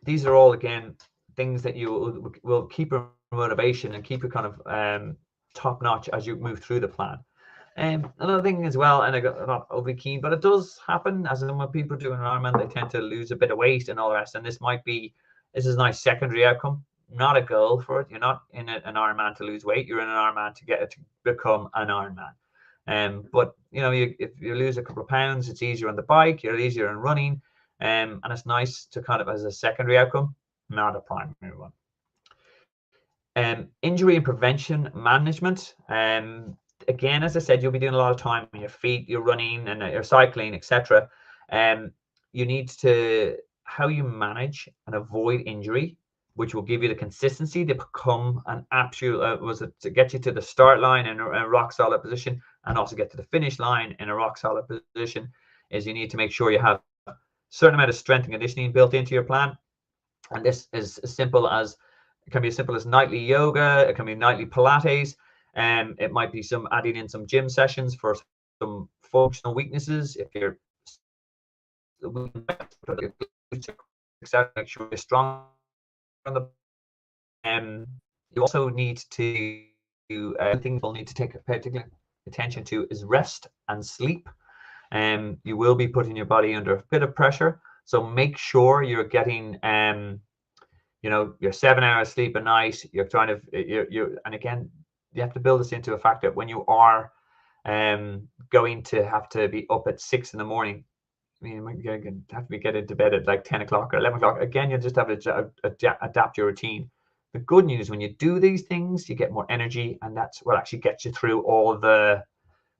These are all, again, things that you will keep your motivation and keep you kind of top notch as you move through the plan. Another thing as well, and I'm not overly keen, but it does happen, as in when people do an Ironman, they tend to lose a bit of weight and all the rest. And this is a nice secondary outcome, not a goal for it. You're not in an Ironman to lose weight. You're in an Ironman to become an Ironman. But if you lose a couple of pounds, it's easier on the bike. You're easier in running, and it's nice to kind of as a secondary outcome, not a primary one. Injury and prevention management. Again, as I said, you'll be doing a lot of time on your feet, you're running and you're cycling, etc. You need to, how you manage and avoid injury, which will give you the consistency to become an absolute, to get you to the start line in a rock solid position, and also get to the finish line in a rock solid position, is you need to make sure you have a certain amount of strength and conditioning built into your plan. And this is as simple as, it can be as simple as nightly yoga, it can be nightly Pilates. It might be adding in some gym sessions for some functional weaknesses. If you're make sure you're strong on the. You also need to things we'll need to take particular attention to is rest and sleep. You will be putting your body under a bit of pressure, so make sure you're getting your 7 hours sleep a night. You're trying to and again, you have to build this into a fact that when you are going to have to be up at 6 in the morning, I mean, you have to be getting to bed at like 10 o'clock or 11 o'clock. Again, you just have to adapt your routine. The good news, when you do these things, you get more energy, and that's what actually gets you through all the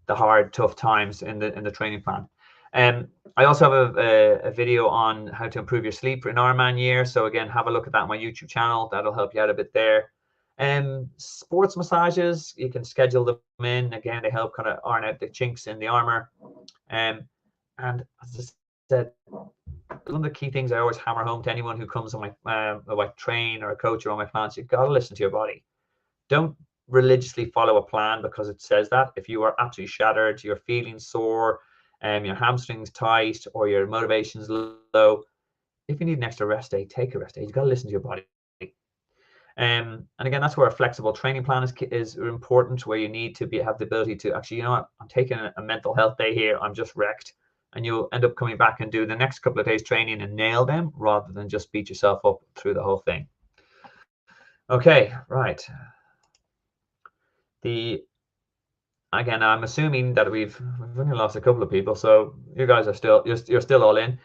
hard, tough times in the training plan. I also have a video on how to improve your sleep for an Ironman year. So again, have a look at that on my YouTube channel. That'll help you out a bit there. Sports massages, you can schedule them in. Again, they help kind of iron out the chinks in the armor. And as I said, one of the key things I always hammer home to anyone who comes on my train or a coach or on my plans, you've got to listen to your body. Don't religiously follow a plan because it says that. If you are absolutely shattered, you're feeling sore, your hamstrings tight, or your motivation's low, if you need an extra rest day, take a rest day. You've got to listen to your body. And again, that's where a flexible training plan is important, where you need to have the ability to actually, you know what, I'm taking a mental health day here, I'm just wrecked, and you'll end up coming back and do the next couple of days training and nail them, rather than just beat yourself up through the whole thing. Okay, right. Again, I'm assuming that we've only lost a couple of people, so you guys are still, you're still all in.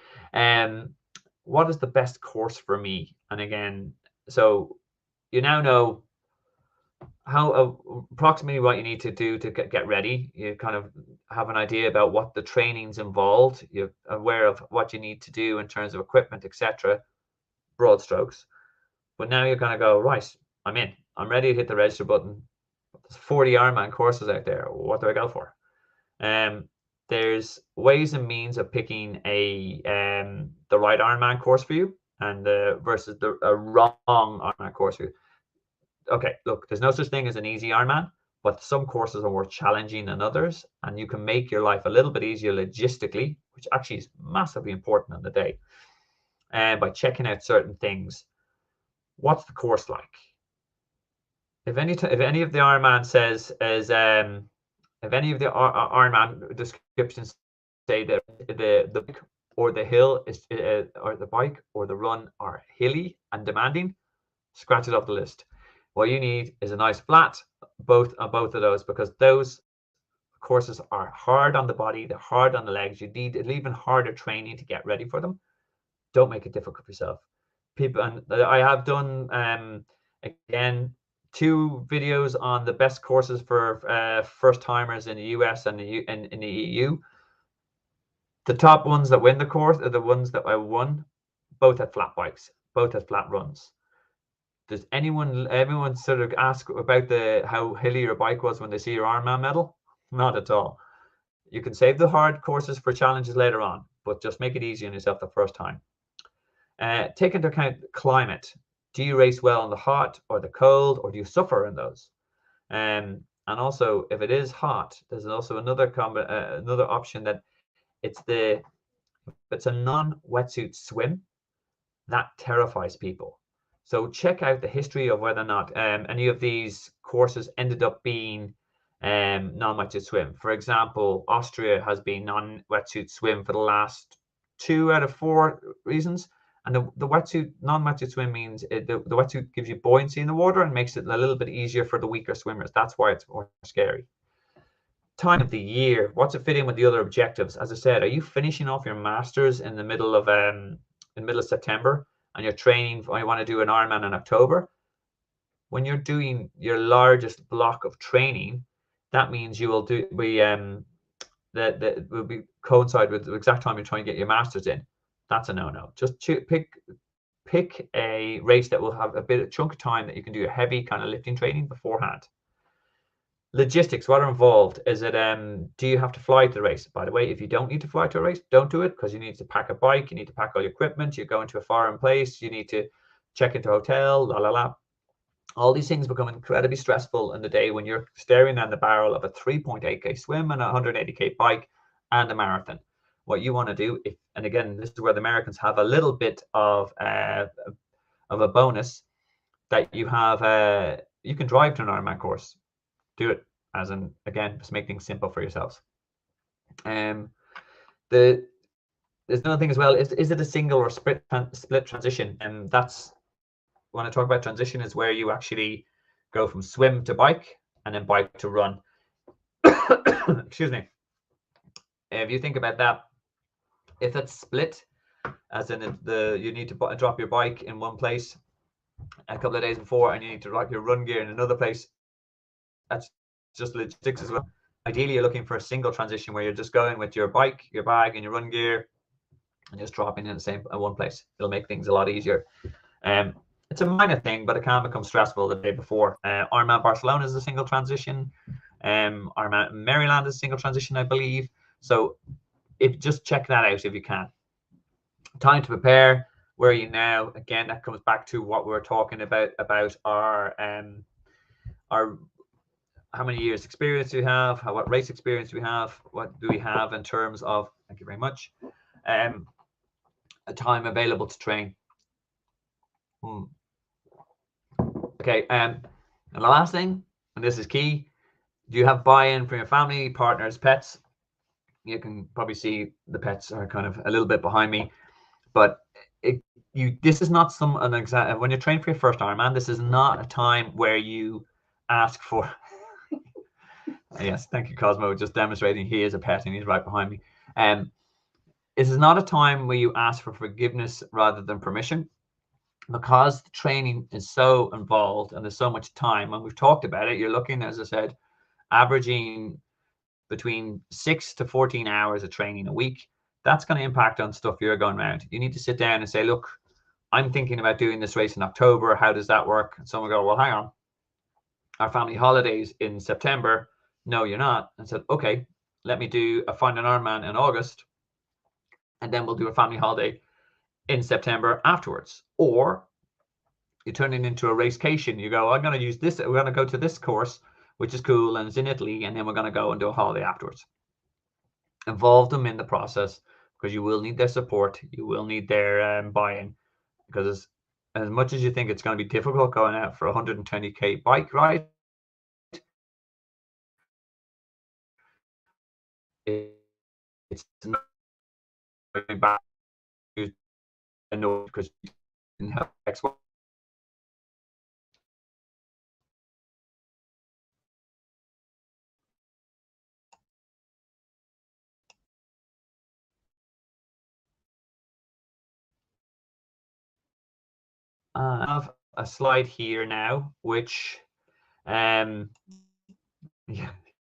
What is the best course for me? And again, so you now know how approximately what you need to do to get ready. You kind of have an idea about what the training's involved. You're aware of what you need to do in terms of equipment, etc. Broad strokes. But now you're going to go, right, I'm in. I'm ready to hit the register button. There's 40 Ironman courses out there. What do I go for? There's ways and means of picking the right Ironman course for you, and versus a wrong Ironman course for you. Okay, look, there's no such thing as an easy Ironman, but some courses are more challenging than others, and you can make your life a little bit easier logistically, which actually is massively important on the day, by checking out certain things. What's the course like? If any of the Ironman says if any of the Ironman descriptions say that the bike or the hill is or the bike or the run are hilly and demanding, scratch it off the list. What you need is a nice flat both of those, because those courses are hard on the body, they're hard on the legs. You need an even harder training to get ready for them. Don't make it difficult for yourself. People, and I have done again 2 videos on the best courses for first timers in the US and in the EU. The top ones that win the course are the ones that I won. Both had flat bikes, both had flat runs. Does everyone sort of ask about how hilly your bike was when they see your Ironman medal? Not at all. You can save the hard courses for challenges later on, but just make it easy on yourself the first time. Take into account climate. Do you race well in the hot or the cold, or do you suffer in those? And also, if it is hot, there's also another option that it's a non-wetsuit swim that terrifies people. So check out the history of whether or not any of these courses ended up being non-wetsuit swim. For example, Austria has been non-wetsuit swim for the last 2 out of 4 reasons. And the non-wetsuit swim means the wetsuit gives you buoyancy in the water and makes it a little bit easier for the weaker swimmers. That's why it's more scary. Time of the year. What's it fit in with the other objectives? As I said, are you finishing off your masters in the middle of September, and you're training, I want to do an Ironman in October? When you're doing your largest block of training, that means you will that will be coincide with the exact time you're trying to get your masters in. That's a no-no. Just pick a race that will have a bit of chunk of time that you can do a heavy kind of lifting training beforehand. Logistics, what are involved? Is it do you have to fly to the race? By the way, if you don't need to fly to a race, don't do it, because you need to pack a bike, you need to pack all your equipment, you're going to a foreign place, you need to check into a hotel, all these things become incredibly stressful in the day when you're staring down the barrel of a 3.8k swim and a 180k bike and a marathon. What you want to do, and again, this is where the Americans have a little bit of a bonus, that you have you can drive to an Ironman course. Do it, as in, again, just make things simple for yourselves. There's another thing as well. Is it a single or split transition? And that's when I talk about transition, is where you actually go from swim to bike and then bike to run. Excuse me. If you think about that, if it's split, as in you need to drop your bike in one place a couple of days before, and you need to drop your run gear in another place, that's just logistics as well. Ideally, you're looking for a single transition where you're just going with your bike, your bag, and your run gear, and just dropping in the same one place. It'll make things a lot easier. It's a minor thing, but it can become stressful the day before. Ironman Barcelona is a single transition. Ironman Maryland is a single transition, I believe. So just check that out if you can. Time to prepare. Where are you now? Again, that comes back to what we were talking about our how many years experience do we have, what race experience do we have, what do we have in terms of, thank you very much, a time available to train. Okay, and the last thing, and this is key, do you have buy-in from your family, partners, pets? You can probably see the pets are kind of a little bit behind me, but this is not an exam. When you're training for your first Ironman, this is not a time where you ask for. Yes, thank you, Cosmo, just demonstrating he is a pet and he's right behind me. This is not a time where you ask for forgiveness rather than permission, because the training is so involved and there's so much time, and we've talked about it. You're looking, as I said, averaging between 6 to 14 hours of training a week. That's going to impact on stuff you're going around. You need to sit down and say, look, I'm thinking about doing this race in October. How does that work? And someone will go, well, hang on, our family holidays in September. No, you're not. And said, okay, let me find an Ironman in August, and then we'll do a family holiday in September afterwards. Or you turn it into a racecation. You go, I'm going to use this. We're going to go to this course, which is cool, and it's in Italy, and then we're going to go and do a holiday afterwards. Involve them in the process, because you will need their support. You will need their buy-in, because as much as you think it's going to be difficult going out for a 120k bike ride, it's not going back to no, because you didn't have X, Y. I have a slide here now, which, yeah,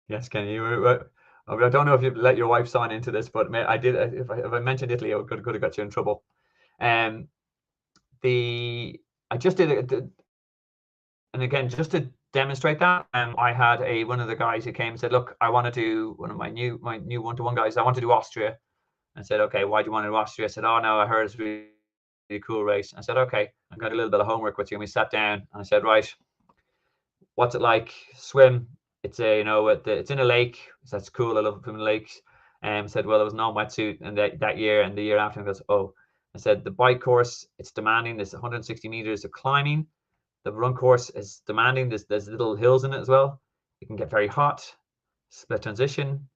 yes, Kenny, I don't know if you let your wife sign into this, but I did. If I mentioned Italy, I could have got you in trouble. I just did it, and again, just to demonstrate that, I had one of the guys who came and said, look, I want to do one of my new one-to-one guys. I want to do Austria. I said, okay, why do you want to do Austria? I said, oh no, I heard it's really cool race. I said, okay, I'm going to do a little bit of homework with you. And we sat down and I said, right, what's it like? Swim. It's it's in a lake. So that's cool. I love swimming in lakes. Said, well, there was no wetsuit and that year, and the year after. He goes, oh. I said, the bike course, it's demanding. There's 160 meters of climbing. The run course is demanding. There's little hills in it as well. It can get very hot. Split transition.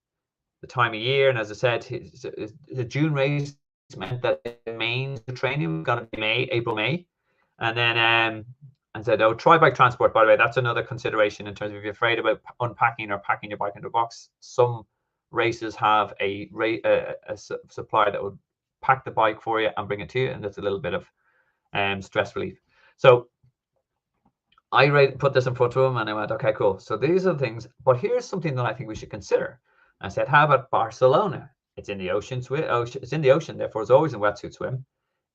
The time of year, and as I said, the June race meant that the main training was going to be April, May, and then and said, oh, try bike transport. By the way, that's another consideration in terms of if you're afraid about unpacking or packing your bike into a box. Some races have a supplier that would pack the bike for you and bring it to you, and that's a little bit of stress relief. So I put this in front of him, and I went, okay, cool. So these are the things, but here's something that I think we should consider. I said, how about Barcelona? It's in the ocean. It's in the ocean, therefore it's always in wetsuit swim.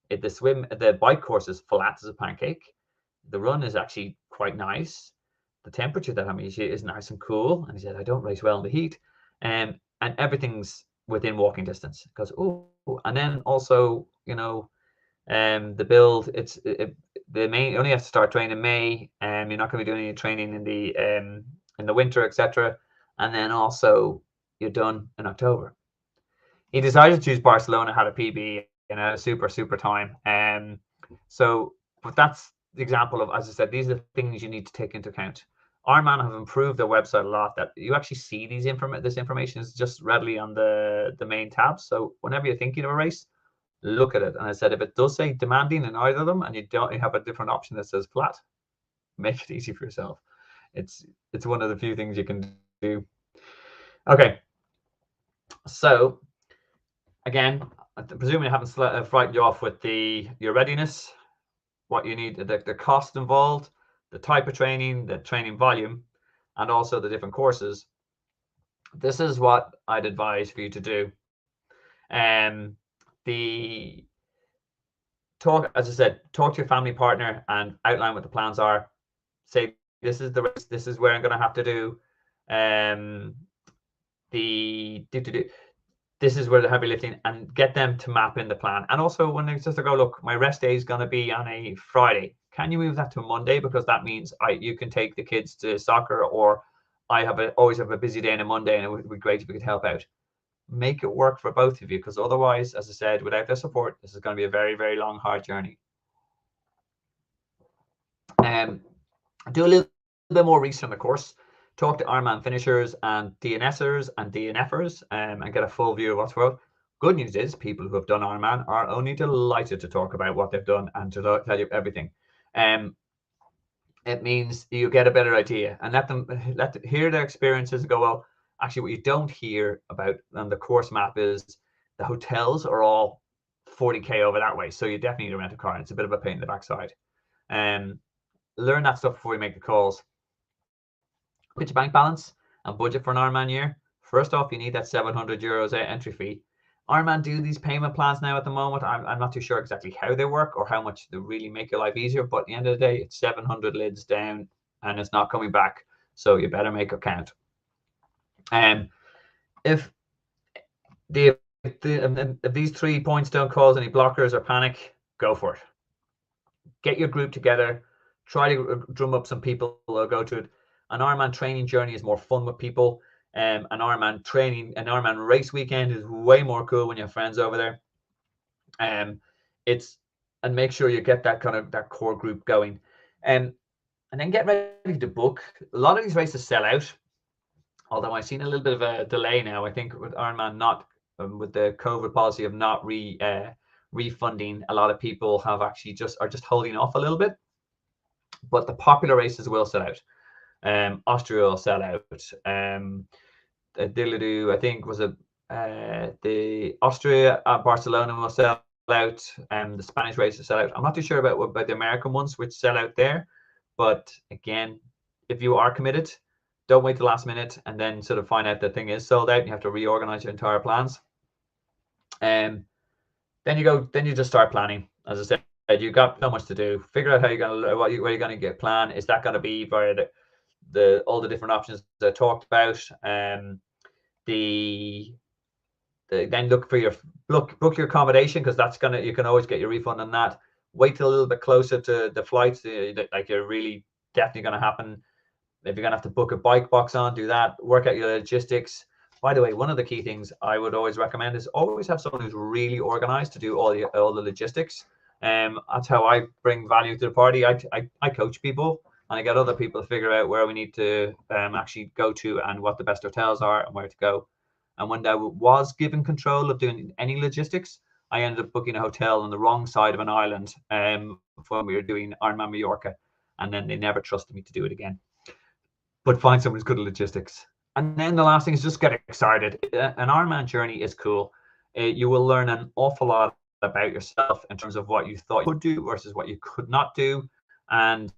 The bike course is flat as a pancake. The run is actually quite nice. The temperature that I'm using is nice and cool. And he said, I don't race well in the heat. And everything's within walking distance. Because and then also, the build, you only have to start training in May, and you're not going to be doing any training in the winter, etc. And then also you're done in October. He decided to choose Barcelona, had a PB and a super time. But that's the example of, as I said, these are the things you need to take into account. Ironman have improved their website a lot, that you actually see this information is just readily on the main tab. So whenever you're thinking of a race, look at it. And I said, if it does say demanding in either of them, and you have a different option that says flat, make it easy for yourself. It's one of the few things you can do. Okay, so again, presumably I haven't frightened you off with your readiness, what you need, the cost involved, the type of training, the training volume, and also the different courses. This is what I'd advise for you to do. As I said, talk to your family partner and outline what the plans are. Say, this is the race, this is where I'm going to have to do this is where the heavy lifting, and get them to map in the plan. And also when they just go, look, my rest day is going to be on a Friday. Can you move that to Monday? Because that means you can take the kids to soccer, or I always have a busy day on a Monday, and it would be great if we could help out. Make it work for both of you, because otherwise, as I said, without their support, this is going to be a very, very long, hard journey. Do a little bit more research on the course. Talk to Ironman finishers and DNSers and DNFers, and get a full view of what's what. Good news is people who have done Ironman are only delighted to talk about what they've done and to tell you everything. It means you get a better idea, and let them hear their experiences and go, well, actually what you don't hear about on the course map is the hotels are all 40k over that way, so you definitely need to rent a car, and it's a bit of a pain in the backside. Learn that stuff before you make the calls. Look at your bank balance and budget for an Ironman year. First off, you need that 700 euros entry fee. Ironman do these payment plans now at the moment. I'm not too sure exactly how they work or how much they really make your life easier, but at the end of the day, it's 700 lids down and it's not coming back, so you better make it count. If these 3 points don't cause any blockers or panic, go for it. Get your group together, try to drum up some people who'll go to it. An Ironman training journey is more fun with people. An Ironman race weekend is way more cool when you have friends over there. And make sure you get that kind of that core group going. And then get ready to book. A lot of these races sell out, although I've seen a little bit of a delay now. I think with Ironman not with the COVID policy of not refunding, a lot of people have actually just holding off a little bit. But the popular races will sell out. Austria will sell out. I think was the Austria Barcelona will sell out. The Spanish race will sell out. I'm not too sure about the American ones which sell out there. But again, if you are committed, don't wait till the last minute and then sort of find out the thing is sold out and you have to reorganize your entire plans. Then you just start planning. As I said, you've got so much to do. Figure out how you're gonna where you're gonna get plan. Is that gonna be via all the different options that I talked about? Then look for book your accommodation, because that's you can always get your refund on that. Wait till a little bit closer to the flights, like you're really definitely going to happen. If you're going to have to book a bike box on, do that. Work out your logistics. By the way, one of the key things I would always recommend is always have someone who's really organized to do all the logistics. That's how I bring value to the party. I coach people, and I get other people to figure out where we need to actually go to and what the best hotels are and where to go. And when I was given control of doing any logistics, I ended up booking a hotel on the wrong side of an island when we were doing Ironman Mallorca, and then they never trusted me to do it again. But find someone who's good at logistics. And then the last thing is just get excited. An Ironman journey is cool. You will learn an awful lot about yourself in terms of what you thought you could do versus what you could not do. And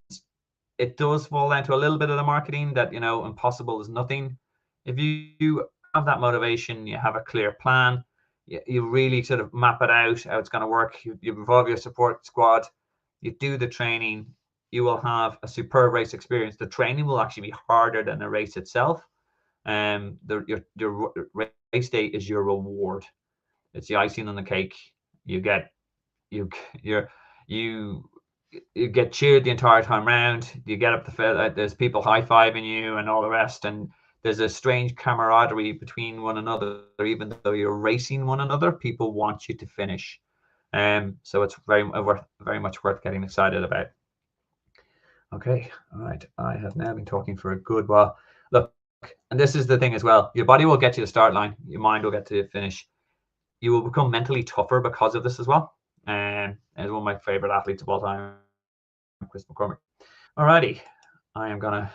it does fall down to a little bit of the marketing that, impossible is nothing. If you have that motivation, you have a clear plan, you really sort of map it out, how it's going to work, you involve your support squad, you do the training, you will have a superb race experience. The training will actually be harder than the race itself. Your race day is your reward. It's the icing on the cake. You get cheered the entire time round. You get up there's people high-fiving you and all the rest, and there's a strange camaraderie between one another. Even though you're racing one another, people want you to finish. So it's very much worth getting excited about. Okay, all right. I have now been talking for a good while. Look, and this is the thing as well. Your body will get to the start line. Your mind will get to the finish. You will become mentally tougher because of this as well. And as one of my favorite athletes of all time, Chris McCormick. Alrighty, I am gonna.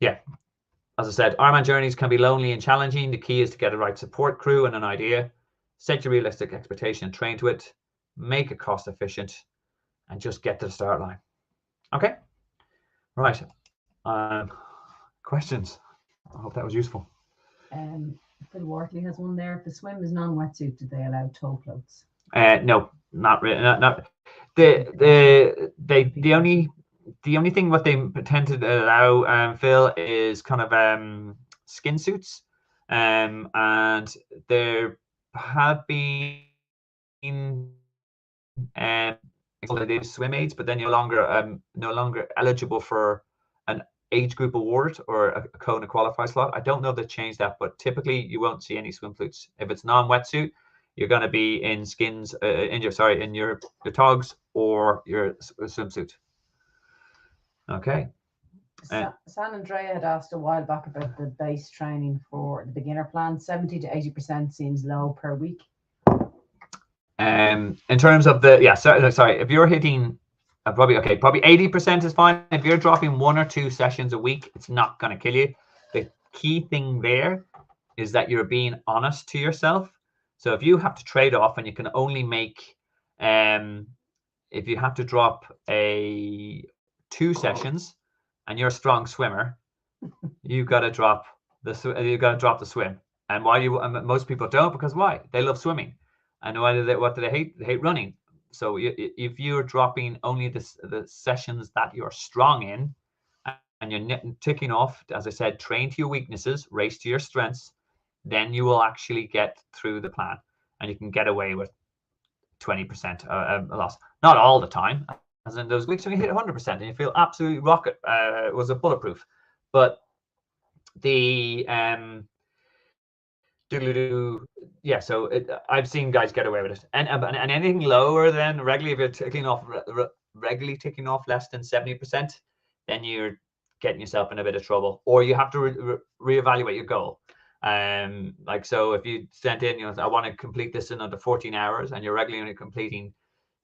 Yeah, as I said, Ironman journeys can be lonely and challenging. The key is to get a right support crew and an idea. Set your realistic expectation and train to it. Make it cost efficient, and just get to the start line. Okay, right. Questions? I hope that was useful. Phil Wortley has one there. If the swim is non-wetsuit, do they allow toe clothes? No, not really. Not the only thing what they tend to allow, Phil, is kind of skin suits, and there have been swim aids, but then you're no longer eligible for age group award or a Kona qualify slot. I don't know if they changed that, but typically you won't see any swim flutes. If it's non-wetsuit, you're going to be in skins, in your togs or your swimsuit. Okay. San Andrea had asked a while back about the base training for the beginner plan. 70 to 80% seems low per week. In terms of the sorry, if you're hitting probably 80% is fine. If you're dropping 1 or 2 sessions a week, it's not going to kill you. The key thing there is that you're being honest to yourself. So if you have to trade off and you can only make if you have to drop 2 sessions and you're a strong swimmer, you got to drop the swim. And why most people don't, because why? They love swimming. And what do they hate? They hate running. So if you're dropping only the sessions that you're strong in, and you're ticking off, as I said, train to your weaknesses, race to your strengths, then you will actually get through the plan, and you can get away with 20% loss. Not all the time, as in those weeks when you hit 100% and you feel absolutely rocket, was a bulletproof. But the so I've seen guys get away with it, and anything lower than regularly, if you're ticking off regularly ticking off less than 70%, then you're getting yourself in a bit of trouble, or you have to reevaluate your goal. Like, so if you sent in, I want to complete this in under 14 hours, and you're regularly only completing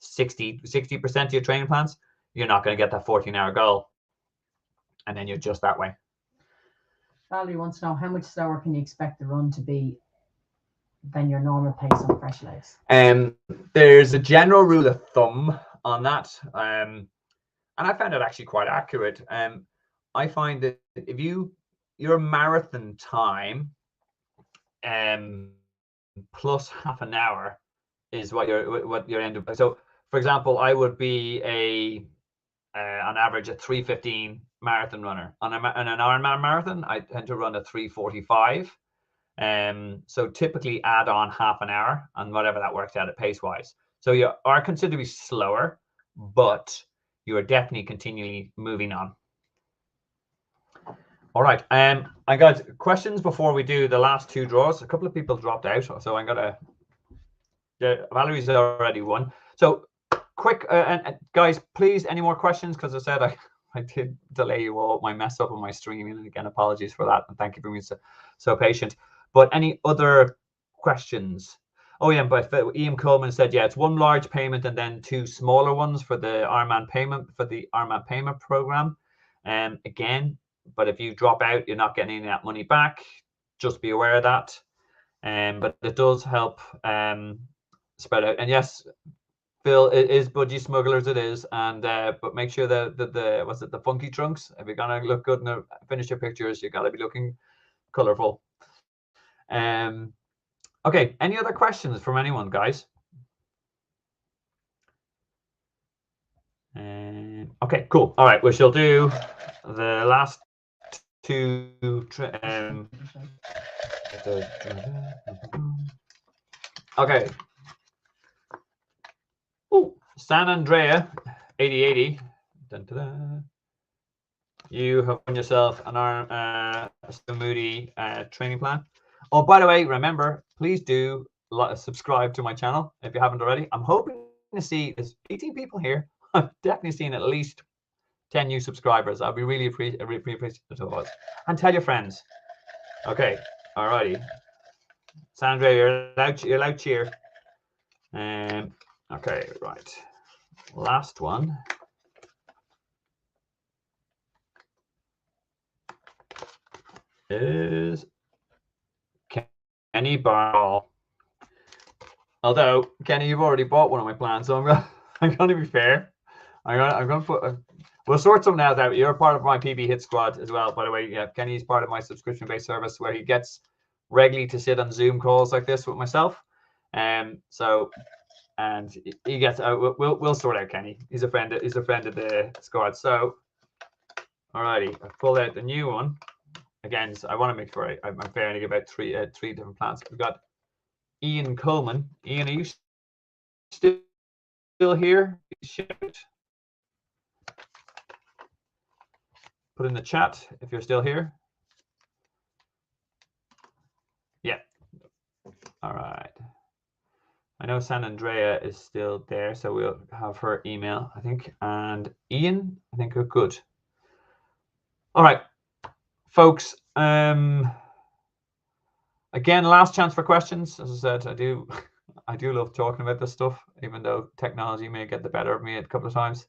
60% of your training plans, you're not going to get that 14-hour goal, and then you're just that way. Valerie wants to know, how much slower can you expect the run to be than your normal pace on fresh legs? There's a general rule of thumb on that, and I found it actually quite accurate. I find that if your marathon time plus half an hour is what your end up. So, for example, I would be on average a 3:15 marathon runner. On an Ironman marathon, I tend to run a 3:45. So typically add on half an hour on whatever that works out at pace wise. So you are considerably slower, but you are definitely continually moving on. All right. I got questions before we do the last 2 draws. A couple of people dropped out, so I'm gonna. Valerie's already won. So quick, and guys, please, any more questions? Because I said I did delay you all. My mess up on my streaming, and again, apologies for that. And thank you for being so patient. But any other questions? Oh yeah, but Ian Coleman said, yeah, it's 1 large payment and then 2 smaller ones for the Ironman payment program. Again, but if you drop out, you're not getting any of that money back. Just be aware of that. But it does help spread out. And yes, Phil, it is budgie smugglers. It is, and but make sure that the funky trunks. If you're gonna look good in the finisher pictures, you gotta be looking colorful. Okay, any other questions from anyone, guys? Okay, cool. All right, we shall do the last 2. Okay. Oh, San Andrea 8080. Dun, dun, dun. You have won yourself an Moody training plan. Oh, by the way, remember, please do subscribe to my channel if you haven't already. I'm hoping to see, there's 18 people here. I've definitely seen at least 10 new subscribers. I'll be really appreciative of it. And tell your friends. Okay, alrighty. Sandra, you're allowed cheer. Okay, right. Last one. Is Kenny Ball. Although Kenny, you've already bought one of my plans, so I'm going to be fair. I'm going to put. We'll sort something else out. You're part of my PB Hit Squad as well, by the way. Yeah, Kenny's part of my subscription-based service where he gets regularly to sit on Zoom calls like this with myself. So, and he gets. We'll sort out Kenny. He's a friend. He's a friend of the squad. So, alrighty, I pulled out the new one. Again, so I want to make sure I'm fair and give out three different plans. We've got Ian Coleman. Ian, are you still here? Shoot. put in the chat if you're still here. Yeah. All right. I know San Andrea is still there, so we'll have her email, I think. And Ian, I think we're good. All right, folks. Again, last chance for questions. As I said, I do love talking about this stuff, even though technology may get the better of me a couple of times.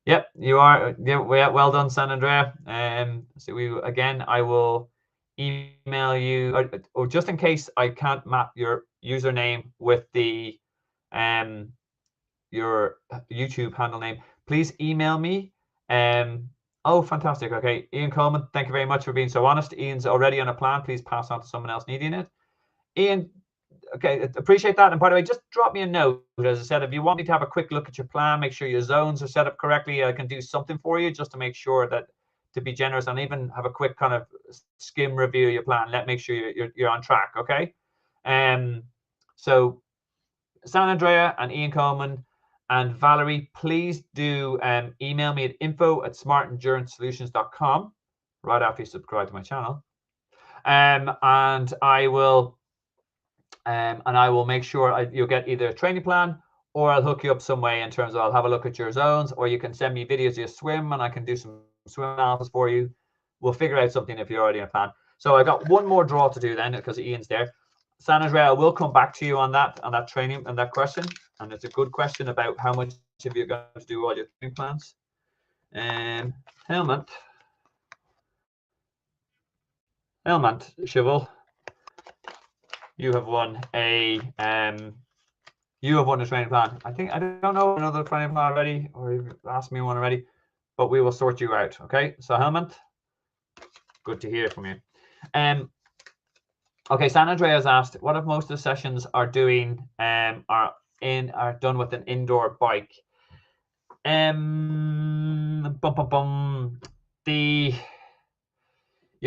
Yep, you are. Yeah, well done, San Andrea. So I will email you, or just in case I can't map your username with the your YouTube handle name, please email me. Oh, fantastic. Okay, Ian Coleman, thank you very much for being so honest. Ian's already on a plan. Please pass on to someone else needing it. Ian, okay, appreciate that. And by the way, just drop me a note. As I said, if you want me to have a quick look at your plan, make sure your zones are set up correctly, I can do something for you just to make sure that, to be generous, and even have a quick kind of skim review of your plan. Make sure you're on track, okay? So San Andrea and Ian Coleman and Valerie, please do email me at info@smartenduranceSolutions.com right after you subscribe to my channel. And I will make sure you'll get either a training plan, or I'll hook you up some way in terms of I'll have a look at your zones, or you can send me videos of your swim and I can do some swim analysis for you. We'll figure out something if you're already in a plan. So I got one more draw to do then because Ian's there. San Andrea, will come back to you on that training and that question. And it's a good question about how much of you are going to do all your training plans. Helmut Chival, you have won a training plan. I don't know another training plan already, or you've asked me one already, but we will sort you out. Okay, so Helmut, good to hear from you. Okay, San Andreas asked, what if most of the sessions are done with an indoor bike? You're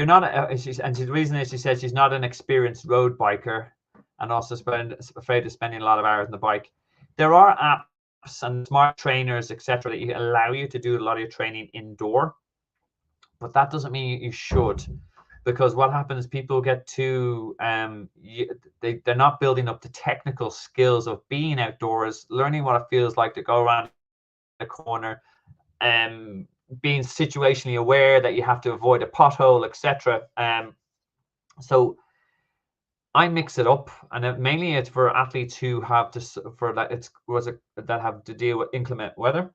not, and the reason is she says she's not an experienced road biker, and also afraid of spending a lot of hours on the bike. There are apps and smart trainers, etc., that allow you to do a lot of your training indoor, but that doesn't mean you should. Because what happens, people get too, they're not building up the technical skills of being outdoors, learning what it feels like to go around a corner, being situationally aware that you have to avoid a pothole, etc. So I mix it up, and mainly it's for athletes who have that have to deal with inclement weather,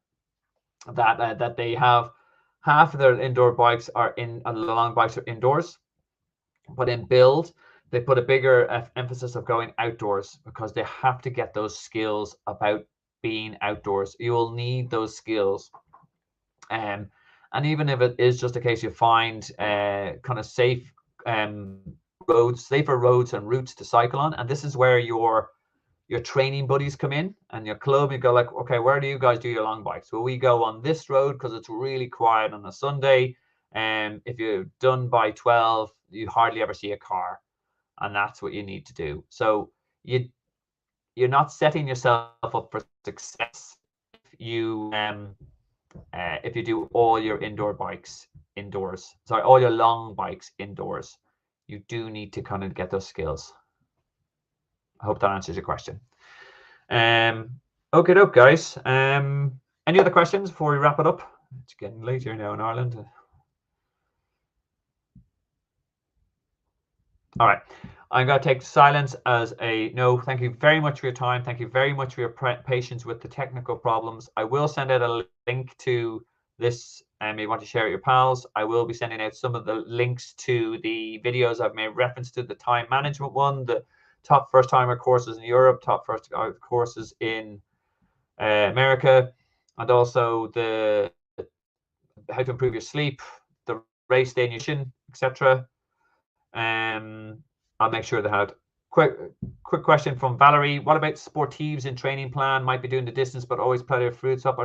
that they have half of their indoor bikes are long bikes are indoors. But in build, they put a bigger emphasis of going outdoors because they have to get those skills about being outdoors. You will need those skills. And even if it is just a case you find kind of safer roads and routes to cycle on, and this is where your training buddies come in, and your club, you go like, okay, where do you guys do your long bikes? Well, we go on this road because it's really quiet on a Sunday. If you're done by 12, you hardly ever see a car, and that's what you need to do. So you're not setting yourself up for success if you do all your indoor bikes indoors. Sorry, all your long bikes indoors. You do need to kind of get those skills. I hope that answers your question. Okay, guys. Any other questions before we wrap it up? It's getting late here now in Ireland. All right, I'm going to take silence as a no. Thank you very much for your time. Thank you very much for your patience with the technical problems. I will send out a link to this, and you want to share it with your pals. I will be sending out some of the links to the videos I've made reference to, the time management one, the top first timer courses in Europe, top first courses in America, and also the how to improve your sleep, the race day nutrition, etc. I'll make sure they had. Quick question from Valerie. What about sportives in training plan? Might be doing the distance, but always plenty of fruits up.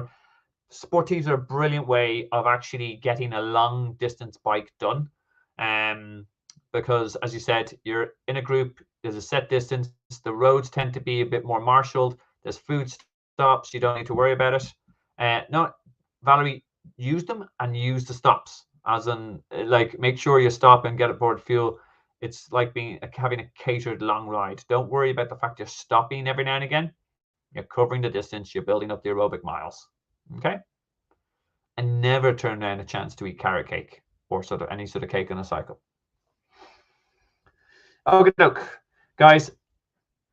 Sportives are a brilliant way of actually getting a long distance bike done. Because as you said, you're in a group, there's a set distance, the roads tend to be a bit more marshaled, there's food stops, you don't need to worry about it. No, Valerie, use them and use the stops. as in like make sure you stop and get aboard fuel. It's like having a catered long ride. Don't worry about the fact you're stopping every now and again. You're covering the distance. You're building up the aerobic miles. Okay. And never turn down a chance to eat carrot cake or sort of any sort of cake on a cycle. Okay, look, guys,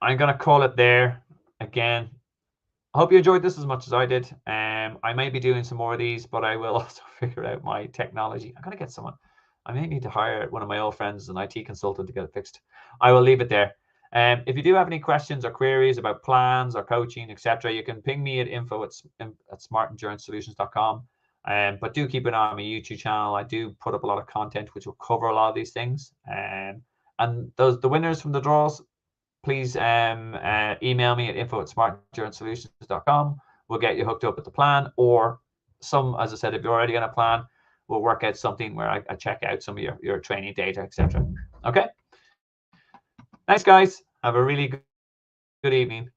I'm gonna call it there. Again, I hope you enjoyed this as much as I did. I may be doing some more of these, but I will also figure out my technology. I'm gonna get someone. I may need to hire one of my old friends, an IT consultant, to get it fixed. I will leave it there. If you do have any questions or queries about plans or coaching, etc., you can ping me at info@smartenduranceSolutions.com. But do keep an eye on my YouTube channel. I do put up a lot of content which will cover a lot of these things. And the winners from the draws, please email me at info@smartenduranceSolutions.com. We'll get you hooked up with the plan, or as I said, if you're already on a plan, we'll work out something where I check out some of your training data, etc. Okay. Thanks, guys. Have a really good evening.